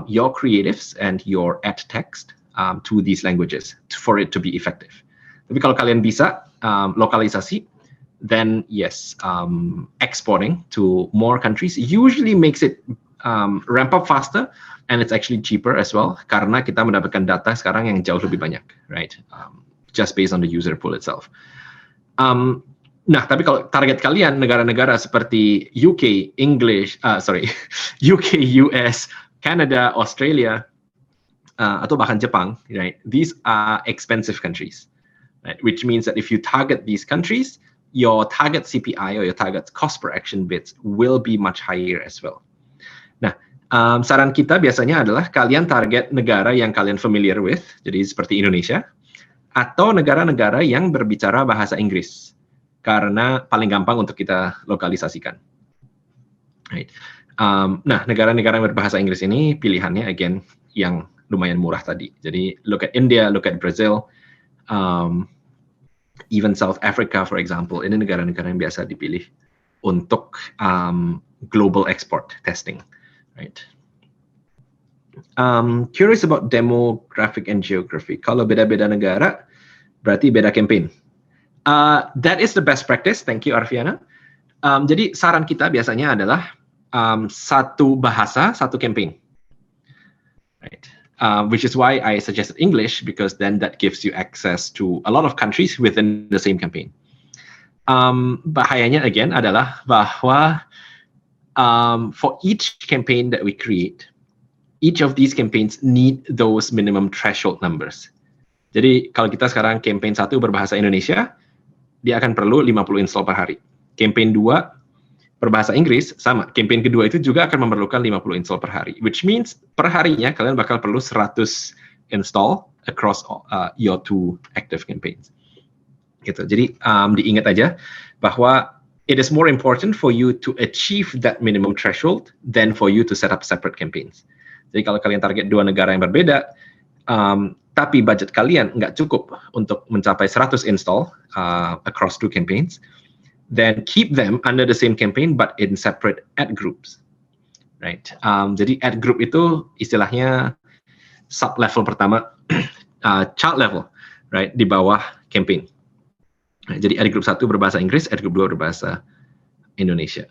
your creatives and your ad text to these languages for it to be effective. Tapi kalau kalian bisa lokalisasi, then yes, exporting to more countries usually makes it ramp up faster, and it's actually cheaper as well karena kita mendapatkan data sekarang yang jauh lebih banyak, right? Just based on the user pool itself. Nah, tapi kalau target kalian negara-negara seperti UK, UK, US, Canada, Australia, atau bahkan Jepang, right? These are expensive countries. Right, which means that if you target these countries, your target CPI or your target cost per action bits will be much higher as well. Nah, saran kita biasanya adalah kalian target negara yang kalian familiar with, jadi seperti Indonesia, atau negara-negara yang berbicara bahasa Inggris, karena paling gampang untuk kita lokalisasikan. Right. Nah, negara-negara yang berbahasa Inggris ini pilihannya again yang lumayan murah tadi. Jadi look at India, look at Brazil, even South Africa, for example, ini negara-negara yang biasa dipilih untuk global export testing, right? Curious about demographic and geography. Kalau beda-beda negara, berarti beda campaign. That is the best practice. Thank you, Arviana. Jadi saran kita biasanya adalah satu bahasa, satu campaign. Right. Which is why I suggested English, because then that gives you access to a lot of countries within the same campaign. Bahayanya again adalah bahwa for each campaign that we create, each of these campaigns need those minimum threshold numbers. Jadi kalau kita sekarang campaign 1 berbahasa Indonesia, dia akan perlu 50 install per hari. Campaign 2 berbahasa Inggris, sama. Campaign kedua itu juga akan memerlukan 50 install per hari. Which means per harinya kalian bakal perlu 100 install across your 2 active campaigns. Gitu. Jadi diingat aja bahwa it is more important for you to achieve that minimum threshold than for you to set up separate campaigns. Jadi kalau kalian target 2 negara yang berbeda, tapi budget kalian nggak cukup untuk mencapai 100 install across 2 campaigns, then keep them under the same campaign but in separate ad groups, right? Jadi ad group itu istilahnya sub level pertama, child level, right? Di bawah campaign. Nah, jadi ad group 1 berbahasa Inggris, ad group 2 berbahasa Indonesia.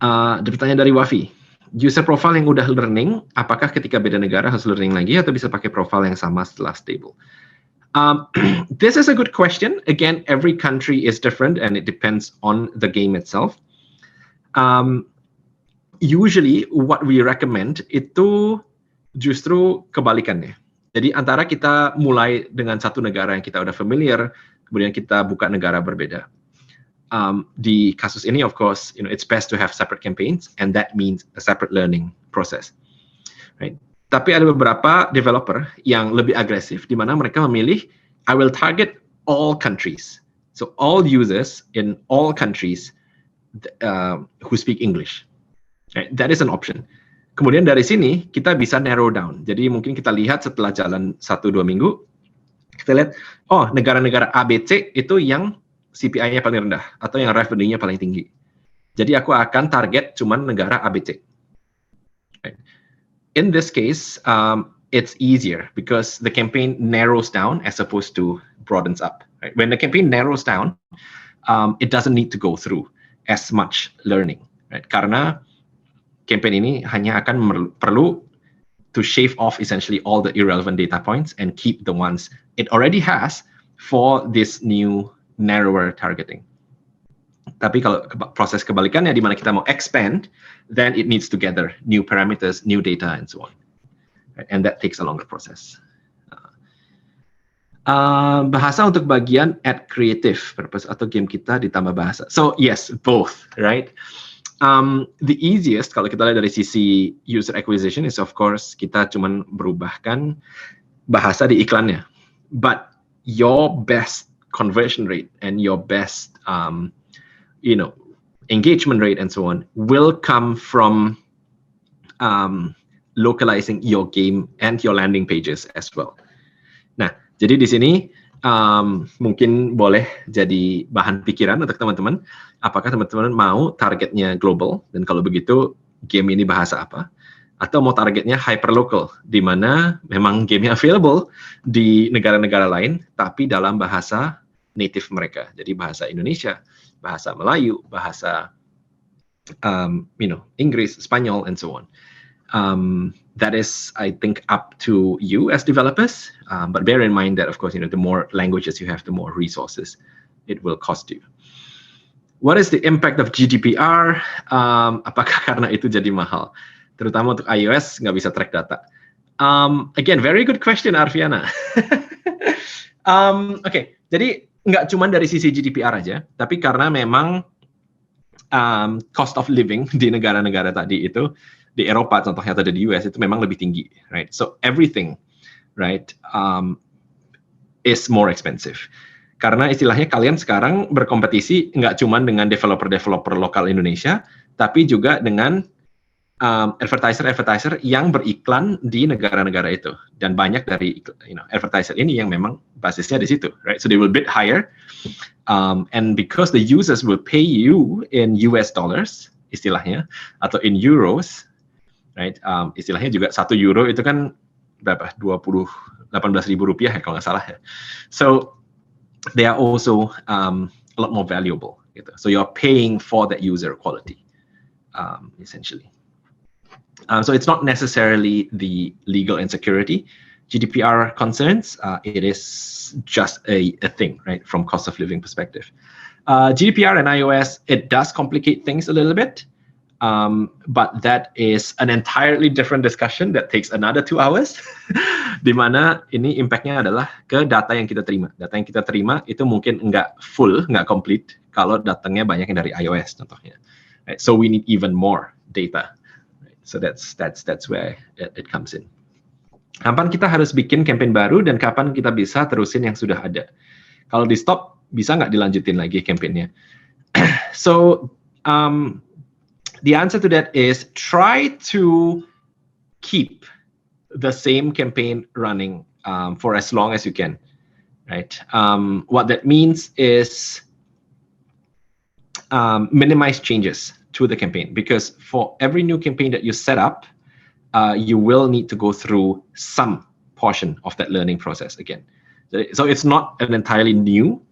Ada pertanyaan dari Wafi. User profile yang udah learning, apakah ketika beda negara harus learning lagi atau bisa pakai profile yang sama setelah stable? This is a good question. Again, every country is different and it depends on the game itself. Usually, what we recommend itu justru kebalikannya. Jadi antara kita mulai dengan satu negara yang kita udah familiar, kemudian kita buka negara berbeda. Di kasus ini, of course, it's best to have separate campaigns, and that means a separate learning process, right? Tapi ada beberapa developer yang lebih agresif, di mana mereka memilih, I will target all countries, so all users in all countries who speak English. Right? That is an option. Kemudian dari sini kita bisa narrow down. Jadi mungkin kita lihat setelah jalan 1-2 minggu, kita lihat, oh negara-negara ABC itu yang CPI-nya paling rendah atau yang revenue-nya paling tinggi. Jadi aku akan target cuman negara ABC. Right. In this case, it's easier because the campaign narrows down as opposed to broadens up. Right. When the campaign narrows down, it doesn't need to go through as much learning. Right. Karena campaign ini hanya akan perlu to shave off essentially all the irrelevant data points and keep the ones it already has for this new narrower targeting. Tapi kalau proses kebalikannya di mana kita mau expand, then it needs to gather new parameters, new data, and so on. Right? And that takes a longer process. Bahasa untuk bagian ad creative purpose atau game kita ditambah bahasa. So yes, both, right? The easiest kalau kita lihat dari sisi user acquisition is of course kita cuman berubahkan bahasa di iklannya. But your best conversion rate and your best engagement rate and so on will come from localizing your game and your landing pages as well. Nah, jadi di sini mungkin boleh jadi bahan pikiran untuk teman-teman, apakah teman-teman mau targetnya global, dan kalau begitu game ini bahasa apa, atau mau targetnya hyperlocal, di mana memang game-nya available di negara-negara lain, tapi dalam bahasa native mereka. Jadi bahasa Indonesia, bahasa Melayu, bahasa Inggris, Spanyol, and so on. That is, I think, up to you as developers. But bear in mind that, of course, the more languages you have, the more resources it will cost you. What is the impact of GDPR? Apakah karena itu jadi mahal? Terutama untuk iOS, nggak bisa track data. Again, very good question, Arviana. Okay, jadi nggak cuma dari sisi GDPR aja, tapi karena memang cost of living di negara-negara tadi itu, di Eropa contohnya atau di US itu memang lebih tinggi, right? So everything, right, is more expensive. Karena istilahnya kalian sekarang berkompetisi nggak cuma dengan developer-developer lokal Indonesia, tapi juga dengan advertiser yang beriklan di negara-negara itu, dan banyak dari advertiser ini yang memang basisnya di situ, right? So they will bid higher, and because the users will pay you in US dollars istilahnya atau in euros, right? Istilahnya juga 1 euro itu kan berapa? 18.000 rupiah ya kalau nggak salah ya. So they are also a lot more valuable. Gitu. So you're paying for that user quality, essentially. So it's not necessarily the legal and security GDPR concerns. It is just a thing, right, from cost of living perspective. GDPR and iOS, it does complicate things a little bit, but that is an entirely different discussion that takes another 2 hours. Di mana ini impact-nya adalah ke data yang kita terima. Data yang kita terima itu mungkin nggak full, nggak complete kalau datangnya banyak yang dari iOS contohnya. Right? So we need even more data. Right? So that's where it comes in. Kapan kita harus bikin campaign baru dan kapan kita bisa terusin yang sudah ada. Kalau di stop, bisa nggak dilanjutin lagi campaignnya? So the answer to that is try to keep the same campaign running for as long as you can, right? What that means is minimize changes to the campaign, because for every new campaign that you set up, you will need to go through some portion of that learning process again. So it's not an entirely new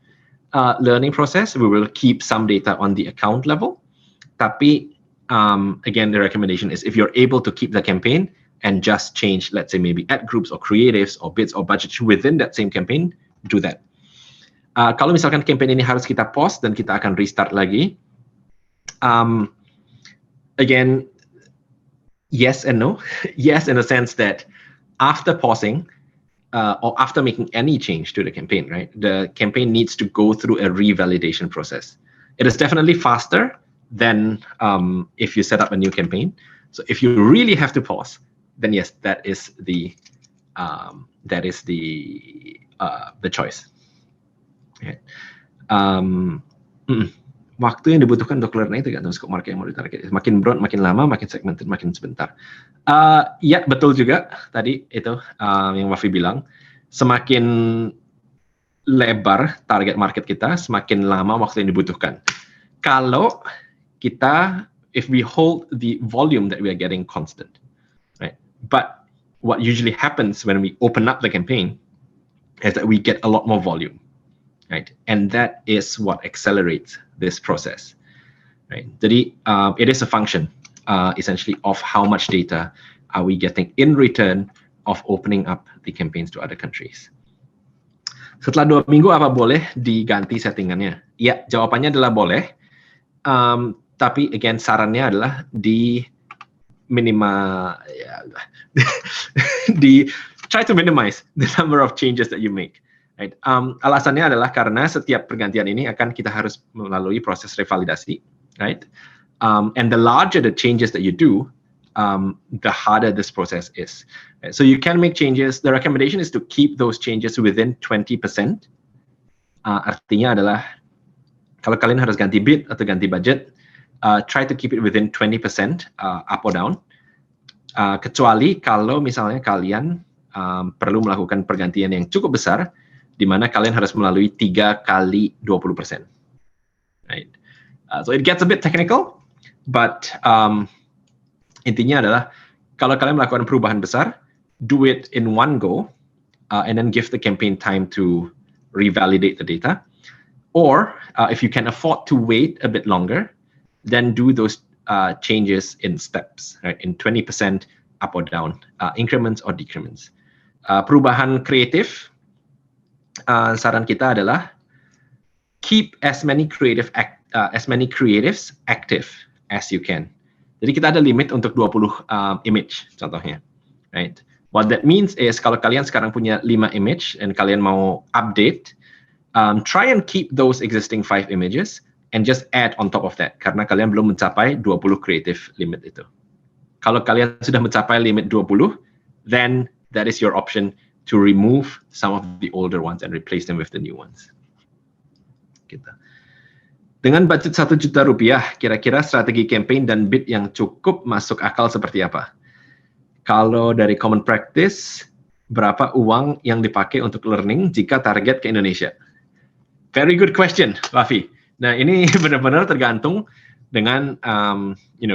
learning process. We will keep some data on the account level. Tapi, again, the recommendation is if you're able to keep the campaign and just change, let's say maybe ad groups or creatives or bids or budgets within that same campaign, do that. Kalau misalkan campaign ini harus kita pause dan kita akan restart lagi, again, yes and no. Yes, in the sense that after pausing or after making any change to the campaign, right, the campaign needs to go through a revalidation process. It is definitely faster than if you set up a new campaign. So if you really have to pause, then yes, that is the choice. Okay. Waktu yang dibutuhkan untuk learning itu tergantung scope market yang mau ditarget. Makin broad, makin lama, makin segmented, makin sebentar. Ya, betul juga tadi itu yang Wafi bilang. Semakin lebar target market kita, semakin lama waktu yang dibutuhkan. Kalau kita, if we hold the volume that we are getting constant, right? But what usually happens when we open up the campaign is that we get a lot more volume. Right, and that is what accelerates this process. Right, jadi it is a function essentially of how much data are we getting in return of opening up the campaigns to other countries. Setelah 2 minggu apa boleh diganti settingannya? Ya, jawabannya adalah boleh. Tapi again sarannya adalah try to minimize the number of changes that you make. Right. Alasannya adalah karena setiap pergantian ini akan kita harus melalui proses revalidasi, right? And the larger the changes that you do, the harder this process is. Right? So you can make changes. The recommendation is to keep those changes within 20%. Artinya adalah kalau kalian harus ganti bid atau ganti budget, try to keep it within 20% up or down. Kecuali kalau misalnya kalian perlu melakukan pergantian yang cukup besar, di mana kalian harus melalui 3 kali 20%. Right. So it gets a bit technical, but intinya adalah kalau kalian melakukan perubahan besar, do it in one go, and then give the campaign time to revalidate the data. Or if you can afford to wait a bit longer, then do those changes in steps, right? In 20% up or down, increments or decrements. Perubahan kreatif, saran kita adalah keep as many creatives active as you can. Jadi kita ada limit untuk 20 image contohnya, right? What that means is kalau kalian sekarang punya 5 image and kalian mau update, try and keep those existing 5 images and just add on top of that karena kalian belum mencapai 20 creative limit itu. Kalau kalian sudah mencapai limit 20, then that is your option to remove some of the older ones and replace them with the new ones. Gitu. Dengan budget 1 juta rupiah, kira-kira strategi campaign dan bid yang cukup masuk akal seperti apa? Kalau dari common practice, berapa uang yang dipakai untuk learning jika target ke Indonesia? Very good question, Wafi. Nah, ini benar-benar tergantung dengan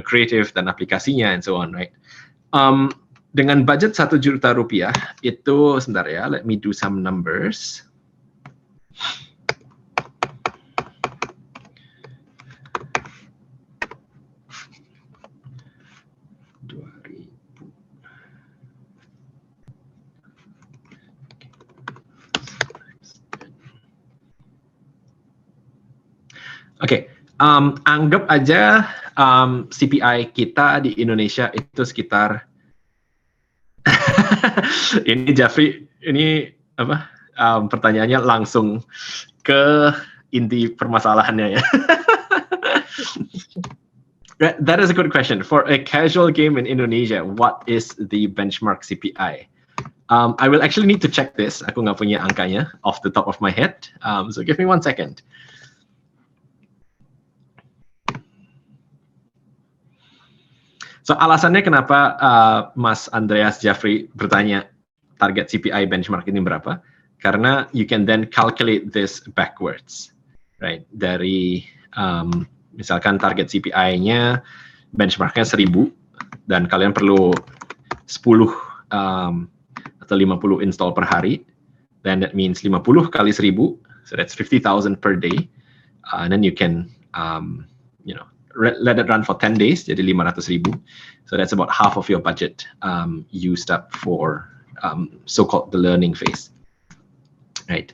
creative dan aplikasinya and so on, right? Dengan budget 1 juta rupiah itu, sebentar ya, let me do some numbers. Oke, anggap aja CPI kita di Indonesia itu sekitar ini Jeffrey, ini apa? Pertanyaannya langsung ke inti permasalahannya ya. That is a good question. For a casual game in Indonesia, what is the benchmark CPI? I will actually need to check this. Aku nggak punya angkanya off the top of my head. So give me 1 second. So alasannya kenapa Mas Andreas Jeffrey bertanya target CPI benchmark ini berapa? Karena you can then calculate this backwards, right? Dari misalkan target CPI-nya benchmarknya 1.000 dan kalian perlu 10 atau 50 install per hari, then that means 50 kali 1.000, so that's 50,000 per day, and then you can let it run for 10 days, jadi 500,000. So that's about half of your budget used up for so-called the learning phase, right?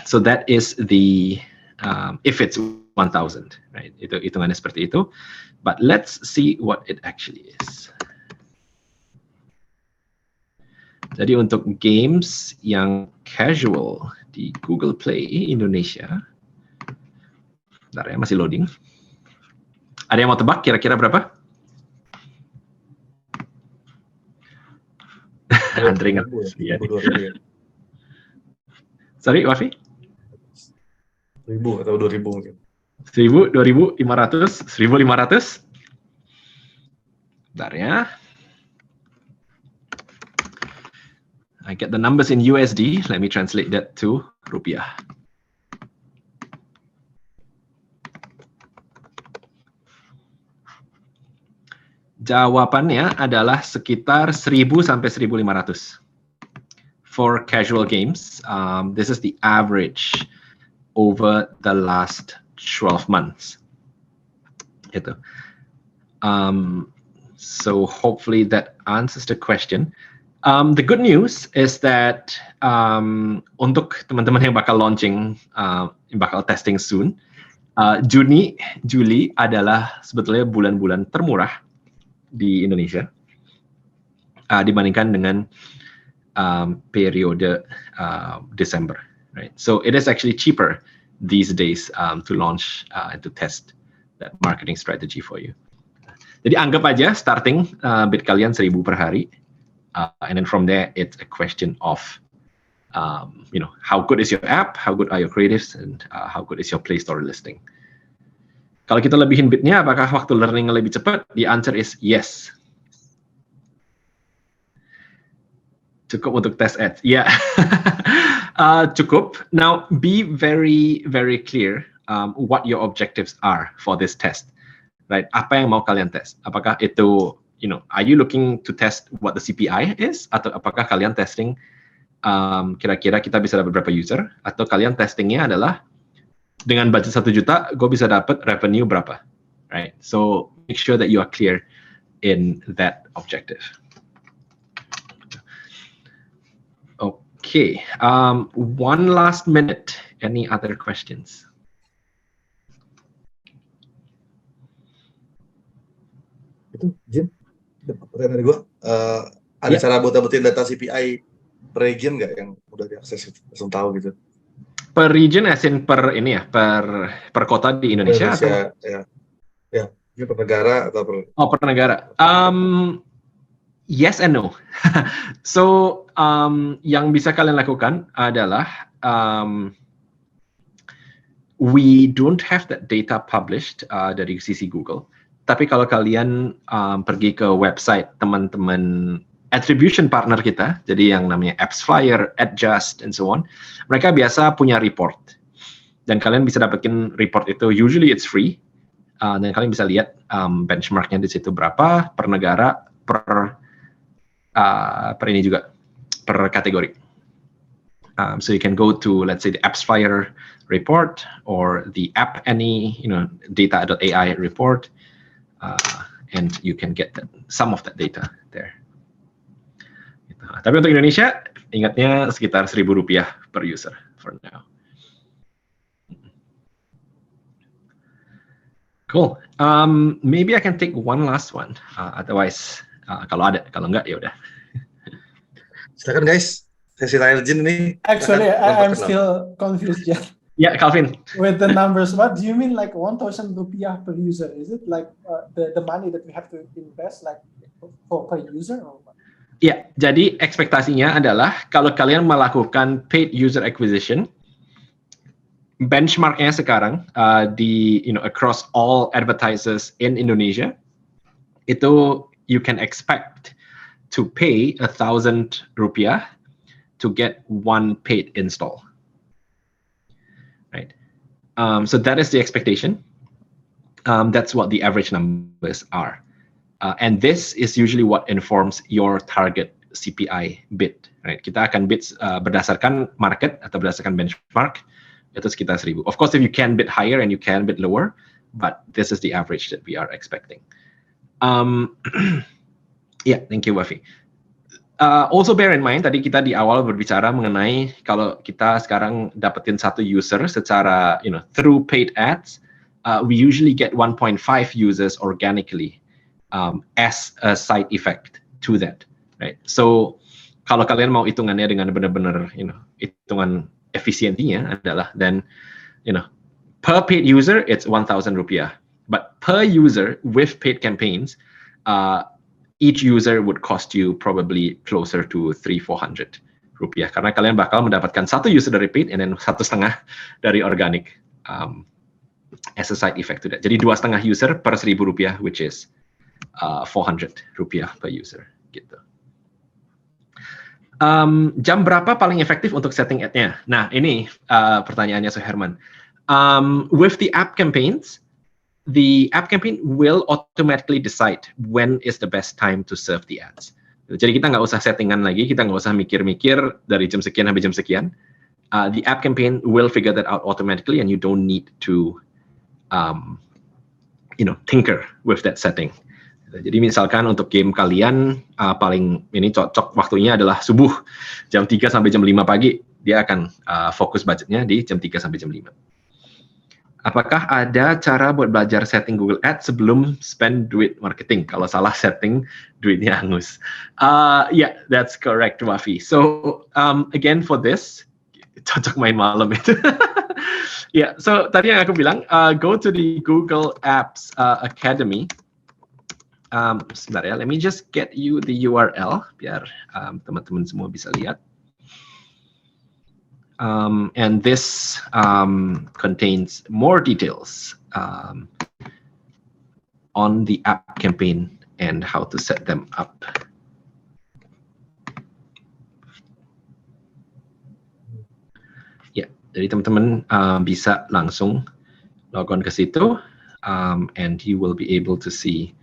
So that is the if it's 1,000, right? Itu hitungannya seperti itu. But let's see what it actually is. Jadi untuk games yang casual di Google Play Indonesia, bentar ya, masih loading. Ada yang mau tebak kira-kira berapa? Andre ingat. Ya. Sorry, Wafi? 1.000 atau 2.000 mungkin. 1.000, 2.500, 1.500. Bentar ya. I get the numbers in USD. Let me translate that to rupiah. Jawabannya adalah sekitar 1.000 sampai 1.500 for casual games. This is the average over the last 12 months. Gitu. So hopefully that answers the question. The good news is that untuk teman-teman yang bakal launching, yang bakal testing soon, Juni, Juli adalah sebetulnya bulan-bulan termurah di Indonesia dibandingkan dengan periode Desember, right? So it is actually cheaper these days to launch and to test that marketing strategy for you. Jadi anggap aja starting bid kalian 1.000 per hari, and then from there it's a question of how good is your app, how good are your creatives, and how good is your Play Store listing. Kalau kita lebihin bidnya, apakah waktu learning lebih cepat? The answer is yes. Cukup untuk test ads. Ya, yeah. Cukup. Now, be very, very clear what your objectives are for this test. Right? Apa yang mau kalian tes? Apakah itu, are you looking to test what the CPI is? Atau apakah kalian testing kira-kira kita bisa dapat berapa user? Atau kalian testingnya adalah dengan budget 1 juta, gue bisa dapat revenue berapa, right? So make sure that you are clear in that objective. Okay, one last minute. Any other questions? Itu, Jin, pertanyaan dari gue, ada cara buat dapetin data CPI per region nggak yang udah diakses, langsung tahu gitu? Per region, as in per ini ya, per kota di Indonesia atau? Ya, per negara atau per? Oh, per negara. Yes and no. So, yang bisa kalian lakukan adalah we don't have that data published dari sisi Google. Tapi kalau kalian pergi ke website teman-teman attribution partner kita, jadi yang namanya AppsFlyer, Adjust, and so on, mereka biasa punya report. Dan kalian bisa dapetin report itu, usually it's free, dan kalian bisa lihat benchmarknya di situ berapa per negara, per ini juga, per kategori. So you can go to, let's say, the AppsFlyer report or the App Any, data.ai report, and you can get some of that data there. Tapi untuk Indonesia, ingatnya sekitar Rp1.000 per user for now. Cool. Maybe I can take one last one. Otherwise, kalau ada, kalau enggak ya udah. Silakan guys, sesi tanya Jin ini. Actually, I'm still confused, yeah. Yeah, Calvin. With the numbers, what do you mean like 1,000 rupiah per user? Is it like the money that we have to invest like per user or what? Ya, jadi ekspektasinya adalah kalau kalian melakukan paid user acquisition, benchmarknya sekarang across all advertisers in Indonesia, itu you can expect to pay 1,000 rupiah to get one paid install. Right. So that is the expectation. That's what the average numbers are. And this is usually what informs your target CPI bid. Right? Kita akan bid berdasarkan market atau berdasarkan benchmark, itu sekitar 1,000. Of course, if you can bid higher and you can bid lower, but this is the average that we are expecting. Yeah, thank you, Wafi. Also bear in mind, tadi kita di awal berbicara mengenai kalau kita sekarang dapetin satu user secara, through paid ads, we usually get 1.5 users organically. As a side effect to that, right? So kalau kalian mau hitungannya dengan benar-benar, hitungan efisiensinya adalah then, per paid user it's 1,000 rupiah, but per user with paid campaigns, each user would cost you probably closer to 300-400 rupiah karena kalian bakal mendapatkan satu user dari paid and then 1,5 dari organic as a side effect to that. Jadi 2,5 user per 1,000 rupiah, which is 400 rupiah per user gitu. Jam berapa paling efektif untuk setting ad-nya? Nah, ini pertanyaannya Suherman. With the app campaigns, the app campaign will automatically decide when is the best time to serve the ads. Jadi kita nggak usah settingan lagi, kita nggak usah mikir-mikir dari jam sekian sampai jam sekian. The app campaign will figure that out automatically, and you don't need to, tinker with that setting. Jadi misalkan untuk game kalian paling ini cocok waktunya adalah subuh jam 3 sampai jam 5 pagi, dia akan fokus budgetnya di jam 3 sampai jam 5. Apakah ada cara buat belajar setting Google Ads sebelum spend duit marketing? Kalau salah setting, duitnya hangus. Yeah, that's correct, Wafi. So again for this, cocok main malam itu. Yeah, so tadi yang aku bilang, go to the Google Apps Academy. Sebentar ya, let me just get you the URL biar teman-teman semua bisa lihat. And this contains more details on the app campaign and how to set them up. Ya, jadi teman-teman bisa langsung log on ke situ, and you will be able to see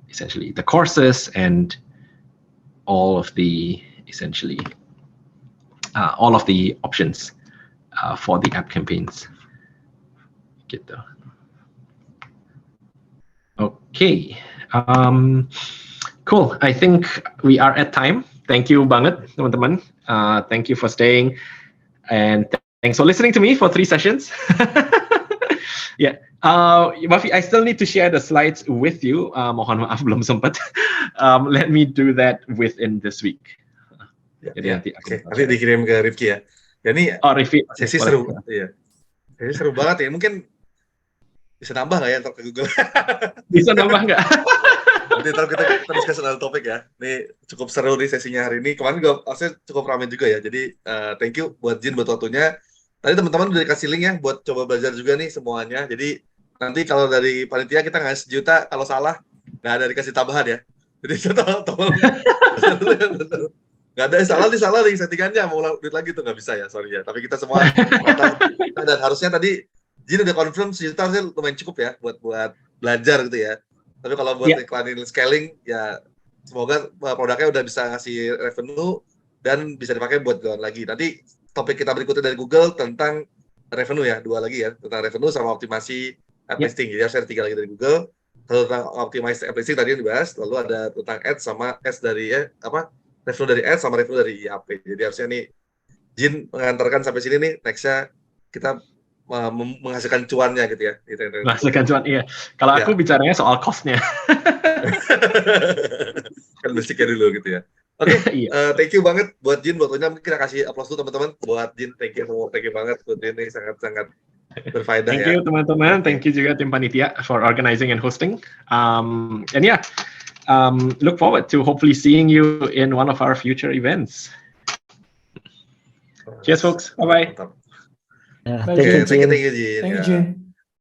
essentially the courses and all of the all of the options for the app campaigns. Gitu. Okay, cool. I think we are at time. Thank you banget, teman-teman. Thank you for staying, and thanks for listening to me for 3 sessions. Yeah. Wafi, I still need to share the slides with you. Mohon maaf belum sempat. Let me do that within this week. Jadi nanti dikirim ke Rifki ya. Ya ini sesi seru. Iya. Sesi seru banget ya. Mungkin bisa nambah nggak ya ntar ke Google? Bisa nambah nggak? Nanti ntar kita discuss soal topik ya. Ini cukup seru nih sesinya hari ini. Kemarin juga cukup ramai juga ya. Jadi thank you buat Jin buat waktunya. Tadi teman-teman udah dikasih link ya buat coba belajar juga nih semuanya. Jadi nanti kalau dari panitia kita ngasih 1 juta, kalau salah nggak ada dikasih tambahan ya. Jadi tolong nggak ada salah nih settingannya, mau ulang duit lagi tuh nggak bisa ya, sorry ya. Tapi kita semua dan harusnya tadi Jin udah confirm 1 juta harusnya lumayan cukup ya buat belajar gitu ya. Tapi kalau buat Iya. iklanin scaling, ya semoga produknya udah bisa ngasih revenue dan bisa dipakai buat jualan lagi. Nanti topik kita berikutnya dari Google tentang revenue ya, 2 lagi ya, tentang revenue sama optimasi ad Iya. listing. Jadi harus ada 3 lagi dari Google. Satu tentang optimasi ad listing tadi yang dibahas, lalu ada tentang ads sama ads dari revenue dari ads sama revenue dari IAP. Jadi harusnya nih Jin mengantarkan sampai sini nih, nextnya kita menghasilkan cuannya gitu ya. Gitu. Menghasilkan cuan, iya. Kalau aku Ya. bicaranya soal cost-nya. Kan basicnya dulu gitu ya. Oke, Iya. thank you banget buat Jin, buat Unya. Mungkin kita kasih applause dulu teman-teman. Buat Jin, thank you banget buat Jin, ini sangat-sangat berfaedah Thank ya. you teman-teman. Oke. Thank you juga tim panitia for organizing and hosting. And yeah, look forward to hopefully seeing you in one of our future events. Cheers, folks. Bye-bye. Mantap. Yeah, Bye, thank you, Oke, thank Jin. you Jin. Thank you, Ya. Jin.